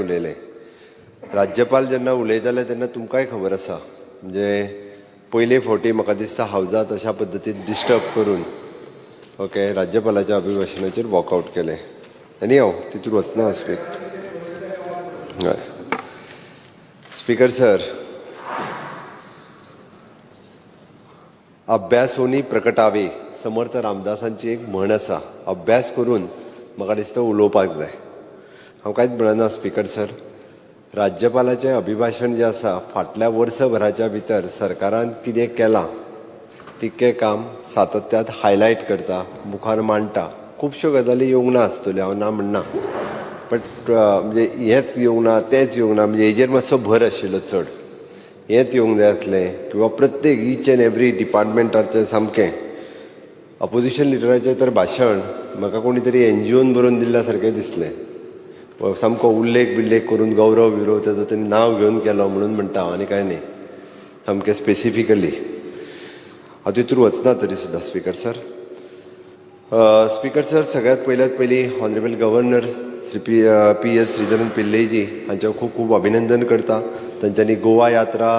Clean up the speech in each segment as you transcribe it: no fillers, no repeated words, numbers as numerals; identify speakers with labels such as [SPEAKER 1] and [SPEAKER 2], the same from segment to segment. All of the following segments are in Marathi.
[SPEAKER 1] उलयलें. राज्यपाल जेन्ना उलयताले तेन्ना तुमकांय खबर आसा, म्हणजे पयले फावटी म्हाका दिसता हावजात अशा पद्दतीन डिस्टर्ब करून ओके राज्यपालाच्या अभिभाशणाचेर वॉकआउट केलें. आनी हांव तितून वचना स्पीकर सर. अभ्यासोनी प्रकटावे समर्थ रामदासांची एक म्हण आसा. अभ्यास करून म्हाका दिसता उलोवपाक जाय. हांव कांयच म्हणना स्पीकर सर. राज्यपालाचें अभिभाशण जें आसा फाटल्या वर्सभराच्या भितर सरकारान कितें केलां तितकें काम सातत्यात हायलायट करता, मुखार मांडटा. खुबश्यो गजाली येवंक ना आसतल्यो, हांव ना म्हणना, बट म्हणजे हेंच येवंक ना तेंच येवंक ना म्हणजे हेजेर मातसो भर आशिल्लो चड. हेंच येवंक जाय आसलें किंवा प्रत्येक ईच एंड एवरी डिपार्टमेंटाचें सामकें. अपोजिशन लिडराचें तर भाशण म्हाका कोणी तरी NGOन बरोवन दिल्ल्या सारकें दिसलें. सामको उल्लेख बिल्लेख करून गौरव विरव तेजो तरी नांव घेवन केलो म्हणून म्हणटा हांव, आनी कांय न्ही. सामकें स्पेसिफिकली हांव तितून वचना तरी सुद्दां स्पीकर सर. स्पीकर सर, सगळ्यांत पयली honourable governor Shri PS Sreedharan Pillaiji हांचें खूब खूब अभिनंदन करता. तांच्यांनी गोवा यात्रा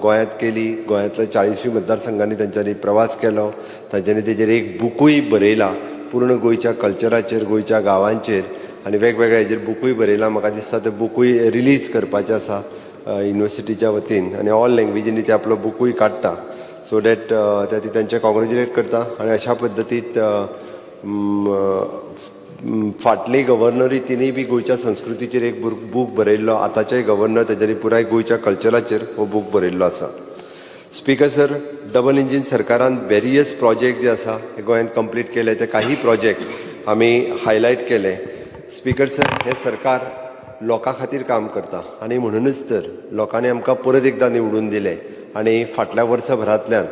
[SPEAKER 1] गोंयांत केली. गोंयांतल्या 40 मतदारसंघांनी तांच्यांनी प्रवास केलो. तांच्यांनी तेजेर एक बुकूय बरयलां पूर्ण गोंयच्या कल्चराचेर, गोंयच्या गांवांचेर, आनी वेगवेगळ्या हेजेर बुकूय बरयलां. म्हाका दिसता तें बुकूय रिलीज करपाचें आसा युनिवर्सिटीच्या वतीन, आनी ऑल लँग्वेजींनी ते आपलो बुकूय काडटा. सो डॅट ते तांचे कॉंग्रॅच्युलेट करता. आनी अशा पद्दतीत फाटली गव्हर्नरी तिणेय बी गोंयच्या संस्कृतीचेर एक बूक बरयल्लो. आतांचेय गव्हर्नर तेच्यानी पुराय गोंयच्या कल्चराचेर हो बूक बरयल्लो आसा. स्पीकर सर, डबल इंजीन सरकारान वेरियस प्रोजेक्ट जे आसा हे गोंयांत कंप्लीट केले. ते काही प्रोजेक्ट आमी हायलायट केले. स्पीकर सर, हे सरकार लोकां खातीर काम करता आनी म्हणूनच तर लोकांनी आमकां परत एकदां निवडून दिले आनी फाटल्या वर्सभरांतल्यान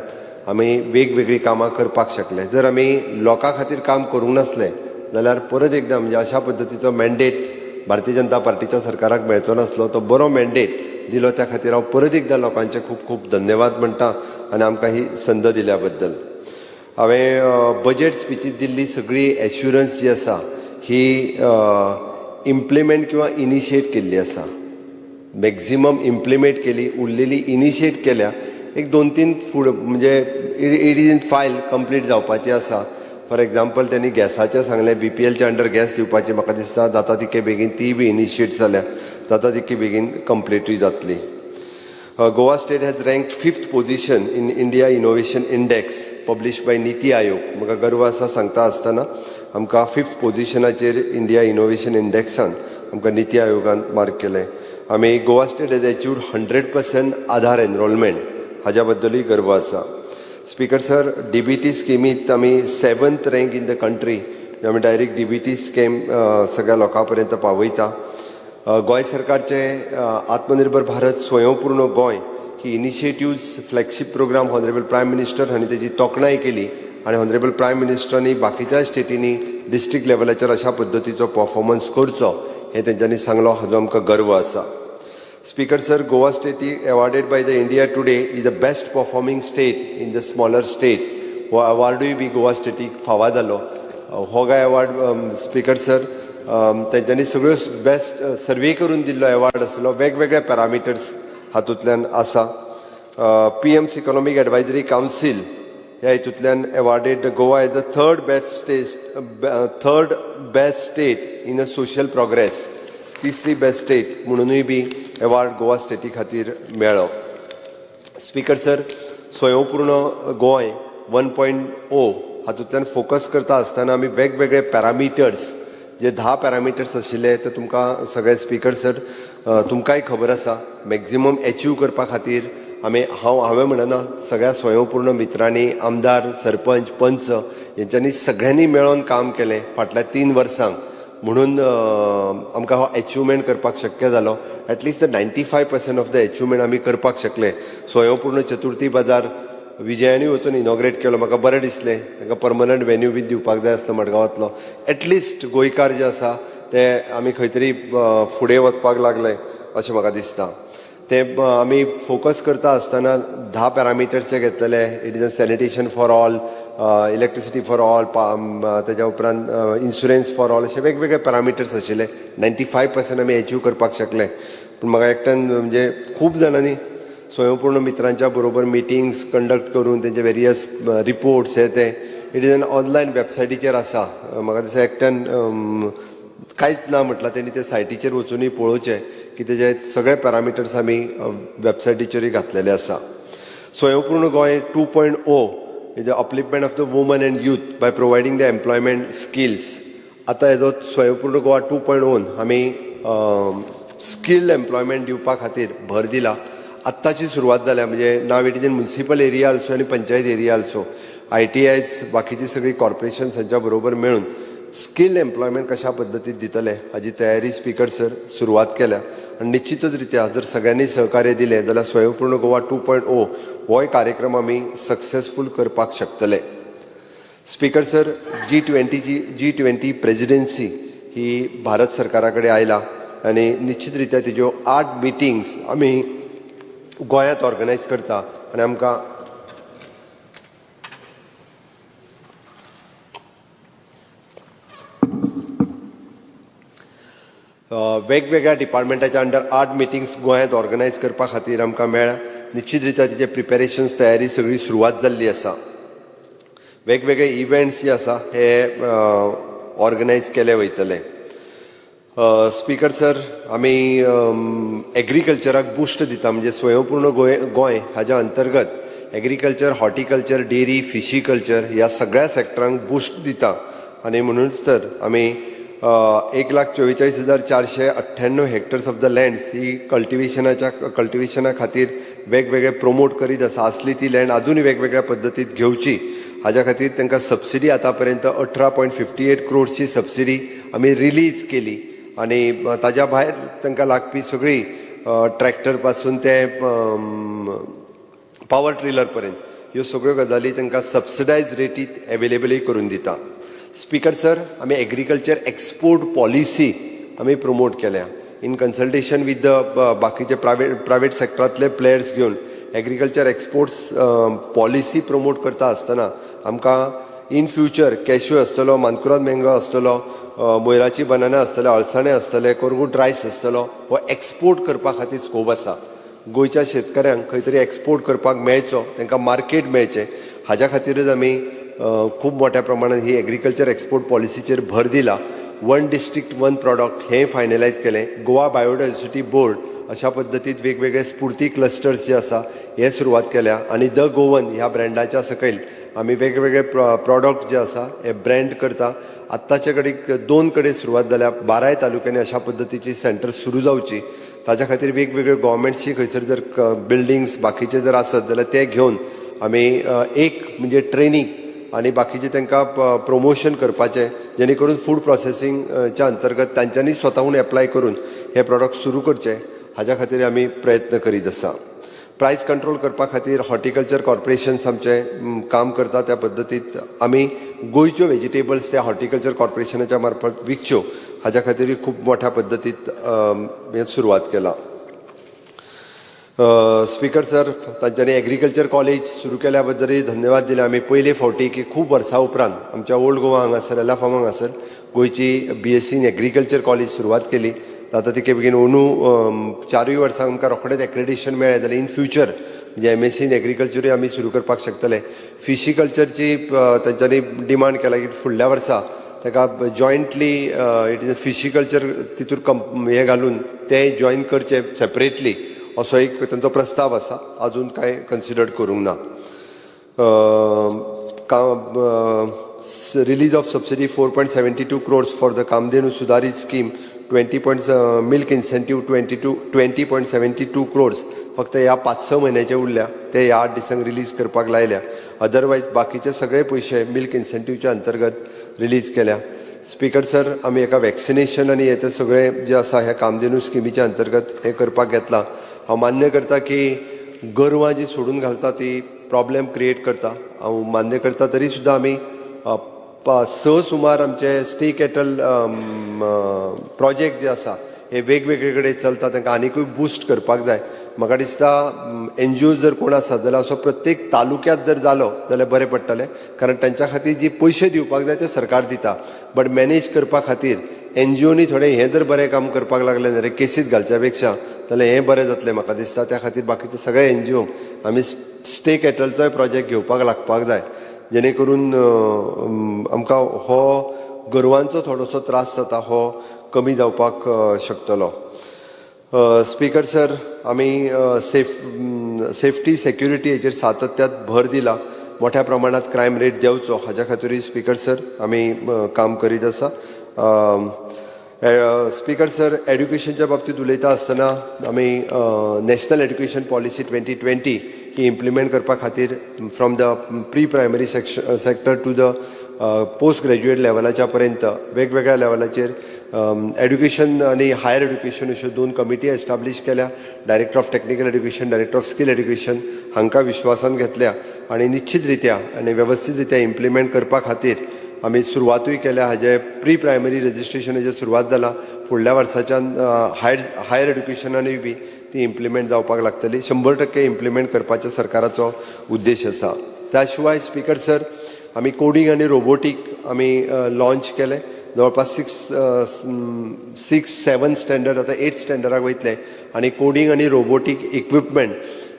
[SPEAKER 1] आमी वेगवेगळी कामां करपाक शकले. जर आमी लोकां खातीर काम करूंक नासले जाल्यार परत एकदां म्हणजे अशा पद्दतीचो मॅन्डेट भारतीय जनता पार्टीच्या सरकाराक मेळचो नासलो. तो बरो मॅन्डेट दिलो त्या खातीर हांव परत एकदां लोकांचे खूब खूब धन्यवाद म्हणटा आनी आमकां ही संद दिल्या बद्दल. हांवें बजेट स्पिचीत दिल्ली सगळी एश्युरन्स जी आसा ही इम्प्लिमेंट किंवा इनिशिएट केल्ली आसा. मॅक्झिमम इम्प्लिमेंट केली, उरलेली इनिशिएट केल्या. एक 2-3 म्हणजे it is in file complete जावपाची आसा. फॉर एग्जाम्पल त्यांनी गॅसाचें सांगलें, BPLच्या अंडर गॅस दिवपाची. म्हाका दिसता जाता तितके बेगीन ती बी इनिशिएट जाल्या, जाता तितके बेगीन कंप्लीटूय जातली. Goa state has ranked 5th position in India innovation index publish by Niti Aayog. म्हाका गर्व आसा सांगता आसतना आमकां 5th पोझिशनाचेर इंडिया इनोव्हेशन इंडेक्सान आमकां नीती आयोगान मार्क केलें. आमी Goa state has अचिव्ड 100% Aadhaar enrolment, हाज्या बद्दलूय गर्व आसा. स्पीकर सर, DBT स्किमीत आमी 7th rank in the country. आमी डायरेक्ट DBT स्कीम सगळ्या लोकां पर्यंत पावयता. गोंय सरकारचे आत्मनिर्भर भारत स्वयंपूर्ण गोंय ही initiatives flagship program honourable prime minister हांणी तेजी तोखणाय केली आनी ऑनरेबल प्रायम मिनिस्टरांनी बाकीच्या स्टेटींनी डिस्ट्रिक्ट लेवलाचेर अशा पद्दतीचो परफॉर्मन्स करचो हें तेंच्यांनी सांगलो, हाजो आमकां गर्व आसा. Speaker sir, Goa state awarded by the India Today is the best performing state in the smaller state. हो अवॉर्डूय बी गोवा स्टेटीक फावो जालो. हो काय अवॉर्ड स्पीकर सर तेंच्यांनी सगळ्यो बेस्ट सर्वे करून दिल्लो अवॉर्ड आसलो. वेगवेगळे पॅरामिटर्स हातूंतल्यान आसा. PM's इकॉनॉमिक एडवायझरी कावन्सील ह्या हितूंतल्यान awarded Goa as the third best state in a social progress. तिसरी बेस्ट स्टेट म्हणूनय बी अवॉर्ड गोवा स्टेटी खातीर मेळ्ळो. स्पीकर सर, स्वयंपूर्ण गोंय 1.0 हातूंतल्यान फोकस करता आसतना आमी वेगवेगळे पॅरामिटर्स जे 10 पॅरामिटर्स आशिल्ले ते तुमकां सगळे स्पीकर सर तुमकांय खबर आसा. मॅक्झिमम अचीव करपा खातीर हांवें म्हणना सगळ्या स्वयंपूर्ण मित्रांनी, आमदार, सरपंच, पंच हेंच्यांनी सगळ्यांनी मेळोन काम केलें फाटल्या 3 वर्सांक. म्हणून आमकां हो अचिवमेंट करपाक शक्य जालो. एटलिस्ट 95% ऑफ द अचिवमेंट आमी करपाक शकले. स्वयंपूर्ण चतुर्थी बाजार विजयानी वचून इनॉग्रेट केलो. म्हाका बरें दिसलें. ताका परमनंट वेन्यू बी दिवपाक जाय आसलो मडगांवांतलो. एटलिस्ट गोंयकार जे आसा ते आमी खंय तरी फुडें वचपाक लागले अशें म्हाका दिसता. ते आमी फोकस करता आसतना 10 पॅरामिटर्स घेतलेले. It is a sanitation for all, electricity for all, तेज्या उपरांत इन्शुरन्स फॉर ऑल, अशे वेगवेगळे पॅरामिटर्स आशिल्ले. 95% आमी अचीव करपाक शकले. पूण म्हाका एकट्यान म्हणजे खूब जाणांनी स्वयंपूर्ण मित्रांच्या बरोबर मिटिंग्स कंडक्ट करून तेंचे वेरियस रिपोर्ट्स हे ते इट इज एन ऑनलायन वेबसायटीचेर आसा. म्हाका दिसता एकट्यान कांयच ना म्हटलां तेणी ते सायटीचेर वचूनय पळोवचें की तेजे सगळे पॅरामिटर्स आमी वेबसायटीचेरूय घातलेले आसा. Swayampurna Goem 2.0 is the upliftment of the woman and youth by providing the employment skills. आतां हेजो स्वयंपूर्ण गोवा 2.0 आमी स्किल्ड एम्प्लॉयमेंट दिवपा खातीर भर दिला. आत्ताची सुरवात जाल्या म्हणजे now it is in municipal area also आनी पंचायत एरिया आल्सो. ITIs बाकीची सगळी कॉर्पोरेशन्स हांच्या बरोबर मेळून स्किल्ड एम्प्लॉयमेंट कशा पद्दतीन दितले हाजी तयारी स्पीकर सर सुरवात केल्या. आनी निश्चितच रित्या जर सगळ्यांनी सहकार्य दिलें जाल्यार स्वयंपूर्ण गोवा 2.0 होय कार्यक्रम आमी सक्सेसफूल करपाक शकतले. स्पीकर सर G20 प्रेजिडेन्सी ही भारत सरकारा कडेन आयला आनी निश्चित रित्या तिज्यो 8 मिटिंग्स आमी गोंयांत ऑर्गनायज करता आनी आमकां वेगवेगळ्या डिपार्टमेंटाच्या अंडर 8 मिटिंग्स गोंयांत ऑर्गनायज करपा खातीर आमकां मेळ्ळा. निश्चित रित्या तिचे प्रिपेरेशन्स तयारी सगळी सुरवात जाल्ली आसा. वेगवेगळे इव्हेंट्स जे आसा हे ऑर्गनायज केले वयतले. स्पीकर सर आमी एग्रीकल्चराक बुस्ट दिता म्हणजे स्वयंपूर्ण गोंय हाज्या अंतर्गत एग्रीकल्चर, हॉर्टिकल्चर, डेरी, फिशीकल्चर ह्या सगळ्या सेक्टरांक बुस्ट दिता. आनी म्हणूनच तर आमी 1,44,498 हेक्टर्स ऑफ द लँड्स ही कल्टिवेशना खातीर वेगवेगळे प्रोमोट करीत आसा. असली ती लँड अजूनय वेगवेगळ्या पद्दतीत घेवची हाज्या खातीर तांकां सबसिडी आतां पर्यंत 18.58 crores सबसिडी आमी रिलीज केली. आनी ताज्या भायर तांकां लागपी सगळी ट्रॅक्टर पासून ते पावर ट्रेलर पर्यंत ह्यो सगळ्यो गजाली तांकां सबसिडायज रेटीत अवेलेबलूय करून दिता. स्पीकर सर आमी एग्रीकल्चर एक्सपोर्ट पॉलिसी आमी प्रमोट केल्या इन कन्सल्टेशन विथ द बाकीचे प्रायवेट सेक्टरांतले प्लेयर्स घेवन एग्रीकल्चर एक्सपोर्ट्स पॉलिसी प्रमोट करता आसतना आमकां इन फ्युचर कॅश्यू आसतलो, मानकुराद मँगो आसतलो, मोयराची बनाना आसतले, अळसाणे आसतले, कोरगूट रायस आसतलो हो एक्सपोर्ट करपा खातीर स्कोप आसा. गोंयच्या शेतकऱ्यांक खंय तरी एक्सपोर्ट करपाक मेळचो, तांकां मार्केट मेळचें हाज्या खातीरच आमी खूब मोठ्या प्रमाणात ही एग्रीकल्चर एक्सपोर्ट पॉलिसीचेर भर दिला. 1 डिस्ट्रिक्ट 1 प्रॉडक्ट हें फायनलायज केलें. गोवा बायोडायवर्सिटी बोर्ड अशा पद्दतीत वेगवेगळे स्फूर्ती क्लस्टर्स जे आसा हे सुरवात केल्या आनी द गोवन ह्या ब्रँडाच्या सकयल आमी वेगवेगळे प्रॉडक्ट जे आसा हे ब्रँड करता. आत्ताचे कडेक 2 कडेन सुरवात जाल्या. 12 तालुक्यांनी अशा पद्दतीची सेंटर सुरू जावची. ताच्या खातीर वेगवेगळे गव्हर्मेंट्सची खंयसर जर बिल्डिंग्स बाकीचे जर आसत जाल्यार ते घेवन आमी एक म्हणजे ट्रेनींग आनी बाकीचे तांकां प्रमोशन करपाचें जेणे करून फूड प्रोसेसिंगच्या अंतर्गत तांच्यांनी स्वताहून एप्लाय करून हे प्रॉडक्ट सुरू करचे हाज्या खातीर आमी प्रयत्न करीत आसा. प्रायस कंट्रोल करपा खातीर हॉर्टिकल्चर कॉर्पोरेशन्स आमचे काम करता. त्या पद्दतीत आमी गोंयच्यो व्हेजिटेबल्स त्या हॉर्टिकल्चर कॉर्पोरेशनाच्या मार्फत विकच्यो हाज्या खातीर खूब मोठ्या पद्दतीत सुरवात केला. स्पीकर सर तांच्यांनी एग्रीकल्चर कॉलेज सुरू केल्या बद्दलय धन्यवाद दिले. आमी पयले फावटी की खूब वर्सां उपरांत आमच्या ओल्ड गोवा हांगासर एला फार्म हांगासर गोंयची BSc इन एग्रीकल्चर कॉलेज सुरवात केली. आतां तिके बेगीन अंदू 4 वर्सां आमकां रोखडेंच एक्रेडिशन मेळ्ळें जाल्यार इन फ्युचर म्हणजे MSc इन एग्रीकल्चरूय आमी सुरू करपाक शकतले. फिशीकल्चरची तांच्यांनी डिमांड केला की फुडल्या वर्सा ताका जॉयंटली इट इज फिशीकल्चर तितूर हे घालून ते जॉईन करचे सेपरेटली असो एक तांचो प्रस्ताव आसा. अजून कांय कन्सिडर करूंक ना. Release of subsidy 4.72 crores for the Kamdhenu सुधारीत स्कीम. मिल्क इन्सेंटीव 20.72 crores फक्त ह्या 5-6 म्हयन्याचे उरल्या ते ह्या 8 दिसांक रिलीज करपाक लायल्या. अदरवायज बाकीचे सगळे पयशे मिल्क इन्सेंटीवच्या अंतर्गत रिलीज केल्या. स्पीकर सर आमी एका वॅक्सिनेशन आनी हे सगळे जे आसा ह्या कामधेनू स्किमीच्या अंतर्गत हे करपाक घेतला. हांव मान्य करता की गोरवां जी सोडून घालता ती प्रॉब्लेम क्रिएट करता. हांव मान्य करता तरी सुद्दां आमी 6 सुमार आमचे स्टे कॅटल प्रोजेक्ट जे आसा हे वेगवेगळे कडेन चलता तांकां आनीकूय बूस्ट करपाक जाय. म्हाका दिसता NGOs जर कोण आसात जाल्यार असो प्रत्येक तालुक्यांत जर जालो जाल्यार बरें पडटलें. कारण तांच्या खातीर जी पयशे दिवपाक जाय ते सरकार दिता बट मॅनेज करपा खातीर NGOनी थोडे हे जर बरें काम करपाक लागले न्हय रे केसीत घालच्या पेक्षा जाल्यार हें बरें जातलें म्हाका दिसता. त्या खातीर बाकीचे सगळे NGO आमी स्टेक एटलचोय प्रोजेक्ट घेवपाक लागपाक जाय, जेणे करून आमकां हो गोरवांचो थोडोसो त्रास जाता हो कमी जावपाक शकतलो. स्पीकर सर, आमी सेफ्टी सेक्युरिटी हेचेर सातत्यात भर दिला. मोठ्या प्रमाणात क्रायम रेट देंवचो हाच्या खातीर स्पीकर सर आमी काम करीत आसा. स्पीकर सर, एड्युकेशनच्या बाबतींत उलयता आसतना आमी नॅशनल एड्युकेशन पॉलिसी 2020 ही इम्प्लिमेंट करपा खातीर from the pre primary sector to the post graduate लेवलाच्या पर्यंत वेगवेगळ्या लेवलाचेर एड्युकेशन आनी हायर एड्युकेशन अश्यो 2 कमिटी एस्टाब्लीश केल्या. Director of technical education, director of skill education हांकां विश्वासान घेतल्या आणि निश्चित रित्या आणि व्यवस्थीत रित्या इम्प्लिमेंट करपा खातीर आमी सुरवातूय केल्या. हाजे प्री प्रायमरी रजिस्ट्रेशनाची सुरवात जाला. फुडल्या वर्साच्यान हायर एड्युकेशनानूय बी ती इम्प्लिमेंट जावपाक लागतली. 100% इम्प्लिमेंट करपाचो सरकाराचो उद्देश आसा. त्या शिवाय स्पीकर सर, आमी कोडिंग आनी रोबोटीक आमी लॉन्च केले. जवळपास 6-7 स्टँडर्ड आता 8 स्टँडर्डाक वयतले आनी कोडिंग आनी रोबोटीक इक्विपमेंट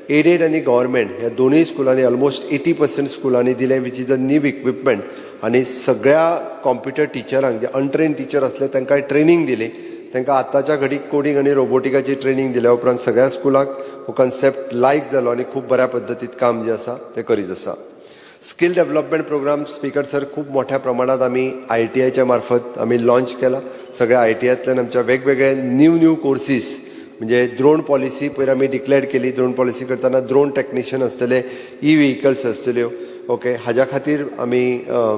[SPEAKER 1] एडेड आनी गव्हर्मेंट ह्या दोनूय स्कुलांनी ऑलमोस्ट 80% स्कुलांनी दिले, which is the new equipment. आनी सगळ्या कॉम्प्युटर टिचरांक जे अनट्रेन टीचर आसले तांकां ट्रेनिंग दिली. तांकां आतांच्या घडीक कोडिंग आनी रोबोटिकाची ट्रेनिंग दिल्या उपरांत सगळ्या स्कुलांक हो कन्सेप्ट लायक जालो आनी खूब बऱ्या पद्दतीत काम जे आसा ते करीत आसा. Skill development program speaker sir खूब मोठ्या प्रमाणात आमी ITIच्या मार्फत आमी लॉन्च केला. सगळ्या ITIतल्यान आमच्या वेगवेगळे न्यू कोर्सीस म्हणजे ड्रोन पॉलिसी पयर आमी डिक्लेअर केली. ड्रोन पॉलिसी करतना ड्रोन टेक्निशियन आसतले, व्हेहिकल्स आसतल्यो. ओके, हाज्या खातीर आमी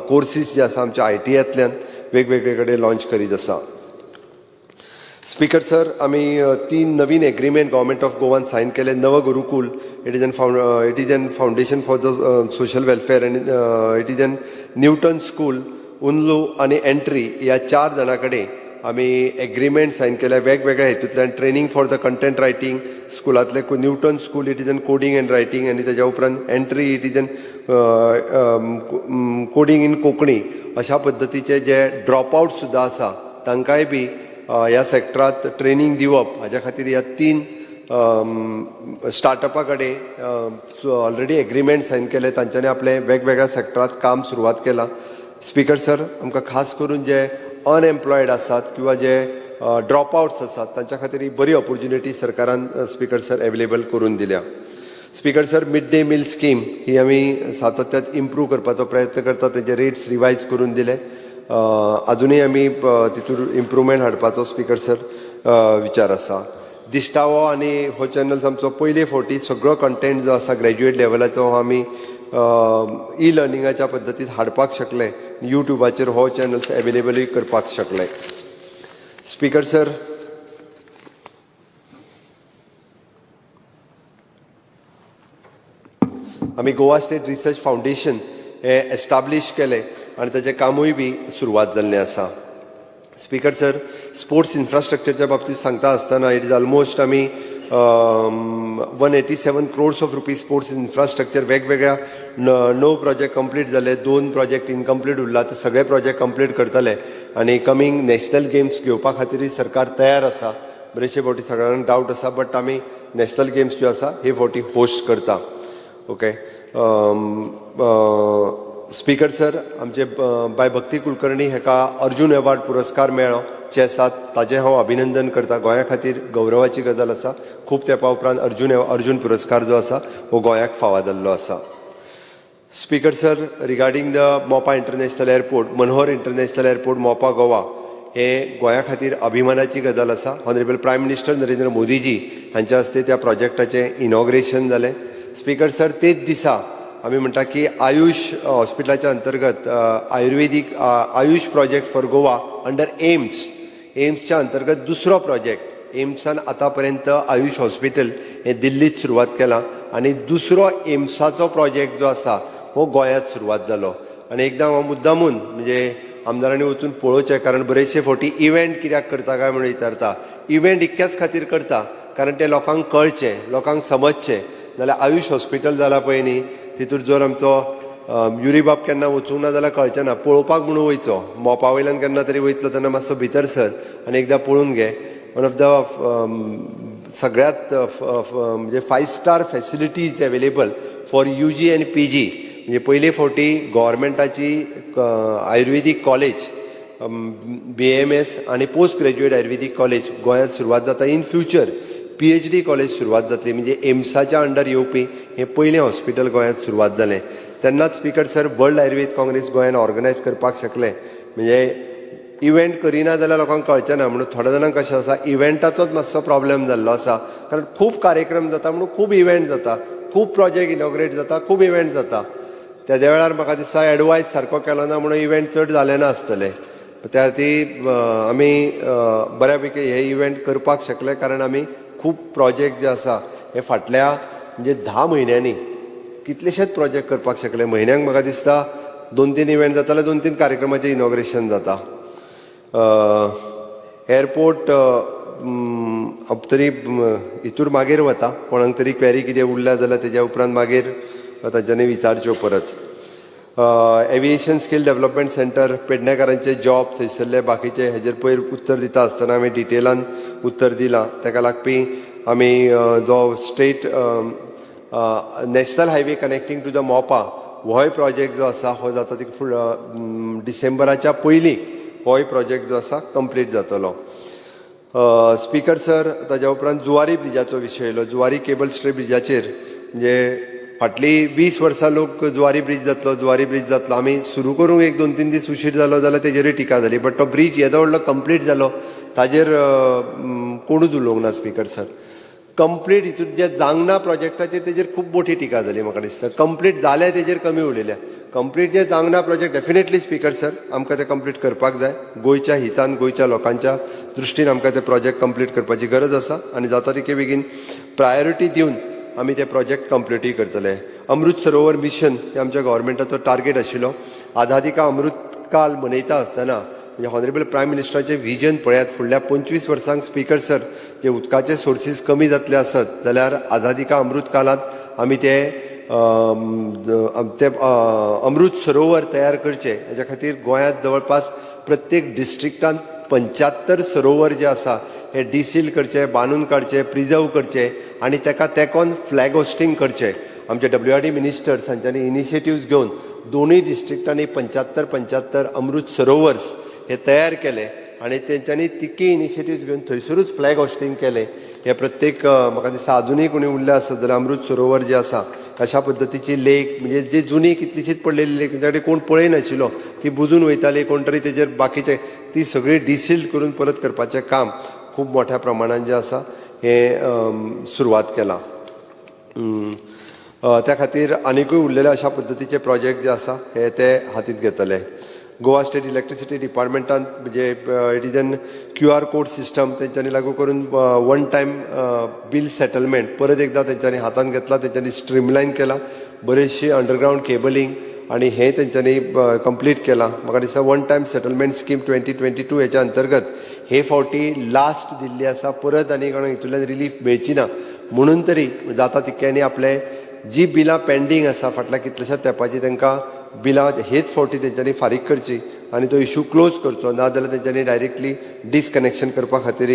[SPEAKER 1] कोर्सीस जे आसा आमच्या ITIतल्यान वेगवेगळे कडेन लॉन्च करीत आसा. स्पीकर सर, आमी 3 नवीन एग्रीमेंट गव्हर्मेंट ऑफ गोवान सायन केले. Nav Gurukul, it is an foundation for the social welfare and it is an Newton school, उन्लू आनी एंट्री ह्या 4 जाणां कडेन आमी एग्रीमेंट सायन केल्या. वेगवेगळ्या हेतूंतल्यान training for the content writing स्कुलांतले Newton school it is an coding and writing आनी तेज्या उपरांत entry it is an coding in Konkani. अशा पद्दतीचे जे ड्रॉप आउट सुद्दां आसा तांकांय बी ह्या सेक्टरांत ट्रेनिंग दिवप. हाज्या खातीर ह्या 3 स्टार्टअपा कडेन ऑलरेडी एग्रीमेंट सायन केले. तांच्यांनी आपले वेगवेगळ्या सेक्टरांत काम सुरवात केला. स्पीकर सर, आमकां खास करून जे अनएम्प्लॉयड आसात किंवा जे ड्रॉप आउट्स आसात तांच्या खातीर ही बरी ऑपॉर्च्युनिटी सरकारान स्पीकर सर अवेलेबल करून दिल्या. Speaker sir, mid day meal scheme ही आमी सातत्यात इम्प्रूव करपाचो प्रयत्न करता. तेजे रेट्स रिवायज करून दिले. अजूनही आमी तितूर इम्प्रुवमेंट हाडपाचो स्पीकर सर विचार आसा. दिश्टावो आनी हो चॅनल्स आमचो पयले फावटी सगळो कंटेंट जो आसा ग्रॅज्युएट लेवलाचो आमी लर्निंगाच्या पद्दतीत हाडपाक शकले. युट्यूबाचेर हो चॅनल्स अवेलेबलूय करपाक शकले. स्पीकर सर, आमी गोवा स्टेट रिसर्च फाउंडेशन हे एस्टाब्लीश केले आनी ताचें कामूय बी सुरवात जाल्लें आसा. स्पीकर सर, स्पोर्ट्स इन्फ्रास्ट्रक्चरच्या बाबतींत सांगता आसतना इट इज ऑलमोस्ट आमी 187 crores of rupees sports infrastructure वेगवेगळ्या 9 प्रोजेक्ट कंप्लीट जाले. 2 प्रोजेक्ट इनकम्प्लीट उरला. ते सगळे प्रोजेक्ट कंप्लीट करतले आनी कमींग नॅशनल गेम्स घेवपा खातीरय सरकार तयार आसा. बरेचशे फावटी सगळ्यांक डावट आसा, बट आमी नॅशनल गेम्स ज्यो आसा हे फावटी होस्ट करता. ओके. स्पीकर सर, आमचे बाय भक्ती कुलकर्णी हेका अर्जुन अवॉर्ड पुरस्कार मेळ्ळो चॅसांत. ताजें हांव अभिनंदन करता. गोंया खातीर गौरवाची गजाल आसा. खूब तेंपा उपरांत अर्जुन पुरस्कार जो आसा हो गोंयाक फावो जाल्लो आसा. Speaker sir, regarding the Mopa international airport, Manohar international airport Mopa Goa हे गोंया खातीर अभिमानाची गजाल आसा. Honourable prime minister Narendra Modiji हांच्या हस्ते त्या प्रोजेक्टाचें इनॉग्रेशन जालें. स्पीकर सर, तेच दिसा आमी म्हणटा की आयुष हॉस्पिटलाच्या अंतर्गत आयुर्वेदीक Ayush project for Goa under एम्सच्या अंतर्गत दुसरो प्रोजेक्ट. एम्सान आतां पर्यंत आयुष हॉस्पिटल हे दिल्लीत सुरवात केला आनी दुसरो एम्साचो प्रोजेक्ट जो आसा हो गोंयांत सुरवात जालो. आनी एकदां हांव मुद्दामून म्हणजे आमदारांनी वचून पळोवचें, कारण बरेचशे फावटी इव्हेंट कित्याक करता काय म्हणून विचारता. इव्हेंट इतक्याच खातीर करता कारण ते लोकांक कळचें, लोकांक समजचें. जाल्यार आयुष हॉस्पिटल जाला पळय न्ही, तितूर जर आमचो युरीबाब केन्ना वचूंक ना जाल्यार कळचें ना, पळोवपाक म्हणून वयचो, मोपा वयल्यान केन्ना तरी वयतलो तेन्ना मातसो भितर सर आनी एकदां पळोवन घे. वन ऑफ द सगळ्यात म्हणजे 5 star facilities available for UG आनी PG. म्हणजे पयले फावटी गव्हर्मेंटाची आयुर्वेदीक कॉलेज BAMS आनी पोस्ट ग्रॅज्युएट आयुर्वेदीक कॉलेज गोंयांत सुरवात जाता. इन फ्युचर PhD कॉलेज सुरवात जातली, म्हणजे एम्साच्या अंडर येवपी हें पयलें हॉस्पिटल गोंयांत सुरवात जालें. तेन्नाच speaker sir world Ayurveda Congress गोंयांत ऑर्गनायज करपाक शकले. म्हणजे इव्हेंट करिना जाल्यार लोकांक कळचें ना, म्हणून थोड्या जाणांक कशें आसा इव्हेंटाचोच मातसो प्रॉब्लेम जाल्लो आसा, कारण खूब कार्यक्रम जाता म्हणून खूब इव्हेंट जाता, खूब प्रोजेक्ट इनॉग्रेट जाता, खूब इव्हेंट जाता. त्या वेळार म्हाका दिसता एडवायज सारको केलो ना म्हणून इव्हेंट चड जाले नासतले. त्या खातीर आमी बऱ्यापैकी हे इव्हेंट करपाक शकले, कारण आमी खूब प्रोजेक्ट जे आसा हे फाटल्या म्हणजे 10 म्हयन्यांनी कितलेशेच प्रोजेक्ट करपाक शकले. म्हयन्याक म्हाका दिसता 2-3 इव्हेंट जाता जाल्यार 2-3 कार्यक्रमाचें इनॉग्रेशन जाता. एअरपोर्ट तरी हितूर मागीर वता, कोणाक तरी क्वेरी कितें उरल्या जाल्यार तेज्या उपरांत मागीर तांच्यांनी विचारच्यो परत. एविएशन स्कील डेव्हलपमेंट सेंटर, पेडणेकारांचे जॉब थंयसरले बाकीचे हेजेर पयर उत्तर दिता आसतना आमी डिटेलान उत्तर दिलां. ताका लागपी आमी जो state national highway connecting to the Mopa होय प्रोजेक्ट जो आसा हो जाता ती डिसेंबराच्या पयलीं होय प्रोजेक्ट जो आसा कंप्लीट जातलो. स्पीकर सर, ताज्या उपरांत जुवारी ब्रिजाचो विशय येयलो. जुवारी केबल स्टे ब्रिजाचेर म्हणजे फाटलीं 20 वर्सां लोक जुवारी ब्रिज जातलो आमी सुरू करूंक 1-2-3 दीस उशीर जालो जाल्यार तेजेरूय टिका जाली. बट तो ब्रिज येदो व्हडलो कंप्लीट जालो ताजेर कोणूच उलोवंक ना स्पीकर सर. कंप्लीट हितून जे जांगना प्रोजेक्टाचेर तेजेर खूब मोठी टिका जाली म्हाका दिसता. कंप्लीट जाले तेजेर कमी उलयल्या. कंप्लीट जे जांगना प्रोजेक्ट डेफिनेटली स्पीकर सर आमकां ते कंप्लीट करपाक जाय. गोंयच्या हितान गोंयच्या लोकांच्या दृश्टीन आमकां ते प्रोजेक्ट कंप्लीट करपाची गरज आसा आनी जाता तितके बेगीन प्रायोरिटी दिवन आमी ते प्रोजेक्ट कंप्लीटूय करतले. अमृत सरोवर मिशन हे आमच्या गव्हर्मेंटाचो टार्गेट आशिल्लो. आझादीका अमृत काल मनयता आसतना म्हणजे हॉनरेबल प्रायम मिनिस्टराचें व्हिजन पळयात. फुडल्या 25 वर्सांक स्पीकर सर जे उदकाचे सोर्सीस कमी जातले आसत जाल्यार आझादीका अमृत कालांत आमी ते अमृत सरोवर तयार करचे. हेच्या खातीर गोंयांत जवळपास प्रत्येक डिस्ट्रिक्टांत 75 सरोवर जे आसा हे डिसील करचे, बांदून काडचे, प्रिजर्व करचे आनी ताका तेकोन फ्लॅग होस्टिंग करचे. आमचे WRD मिनिस्टर्स हांच्यांनी इनिशिएटिव्स घेवन दोनूय डिस्ट्रिक्टांनी 75 अमृत सरोवर्स हे तयार केले आनी तेंच्यांनी तिकी इनिशिएटिव्स घेवन थंयसरूच फ्लॅग होस्टिंग केले. हे प्रत्येक म्हाका दिसता अजुनूय कोणी उरले आसत जाल्यार अमृत सरोवर जे आसा अशा पद्दतीची लेक म्हणजे जी जुनी कितलीशीच पडलेली लेक तांच्या कडेन कोण पळय नाशिल्लो ती बुजून वयताली, कोण तरी तेजेर बाकीचे ती सगळी डिसील्ड करून परत करपाचें काम खूब मोठ्या प्रमाणात जे आसा हे सुरवात केला. त्या खातीर आनिकूय उरलेले अशा पद्दतीचे प्रोजेक्ट जे आसा हे ते हातींत घेतले. गोवा स्टेट इलेक्ट्रिसिटी डिपार्टमेंटान म्हणजे it is N QR code system तेंच्यांनी लागू करून 1 टायम बिल सेटलमेंट परत एकदा तेंच्यांनी हातांत घेतला. तेंच्यांनी स्ट्रीमलायन केला. बरेचशी अंडरग्रावंड केबलिंग आणि हे तेंच्यांनी कंप्लीट केला. म्हाका दिसता 1 टायम सेटलमेंट स्कीम 2022 हेच्या अंतर्गत हे फावटी लास्ट दिल्ली आसा. परत आनी कोणाक हितूंतल्यान रिलीफ मेळची ना म्हणून तरी जाता तितक्यांनी आपले जी बिलां पेंडींग आसा फाटल्या कितल्याशाच तेंपाची तांकां बिलां हेच फावटी तेंच्यांनी फारीक करची आनी तो इशू क्लोज करचो. ना जाल्यार तेंच्यांनी डायरेक्टली डिसकनेक्शन करपा खातीर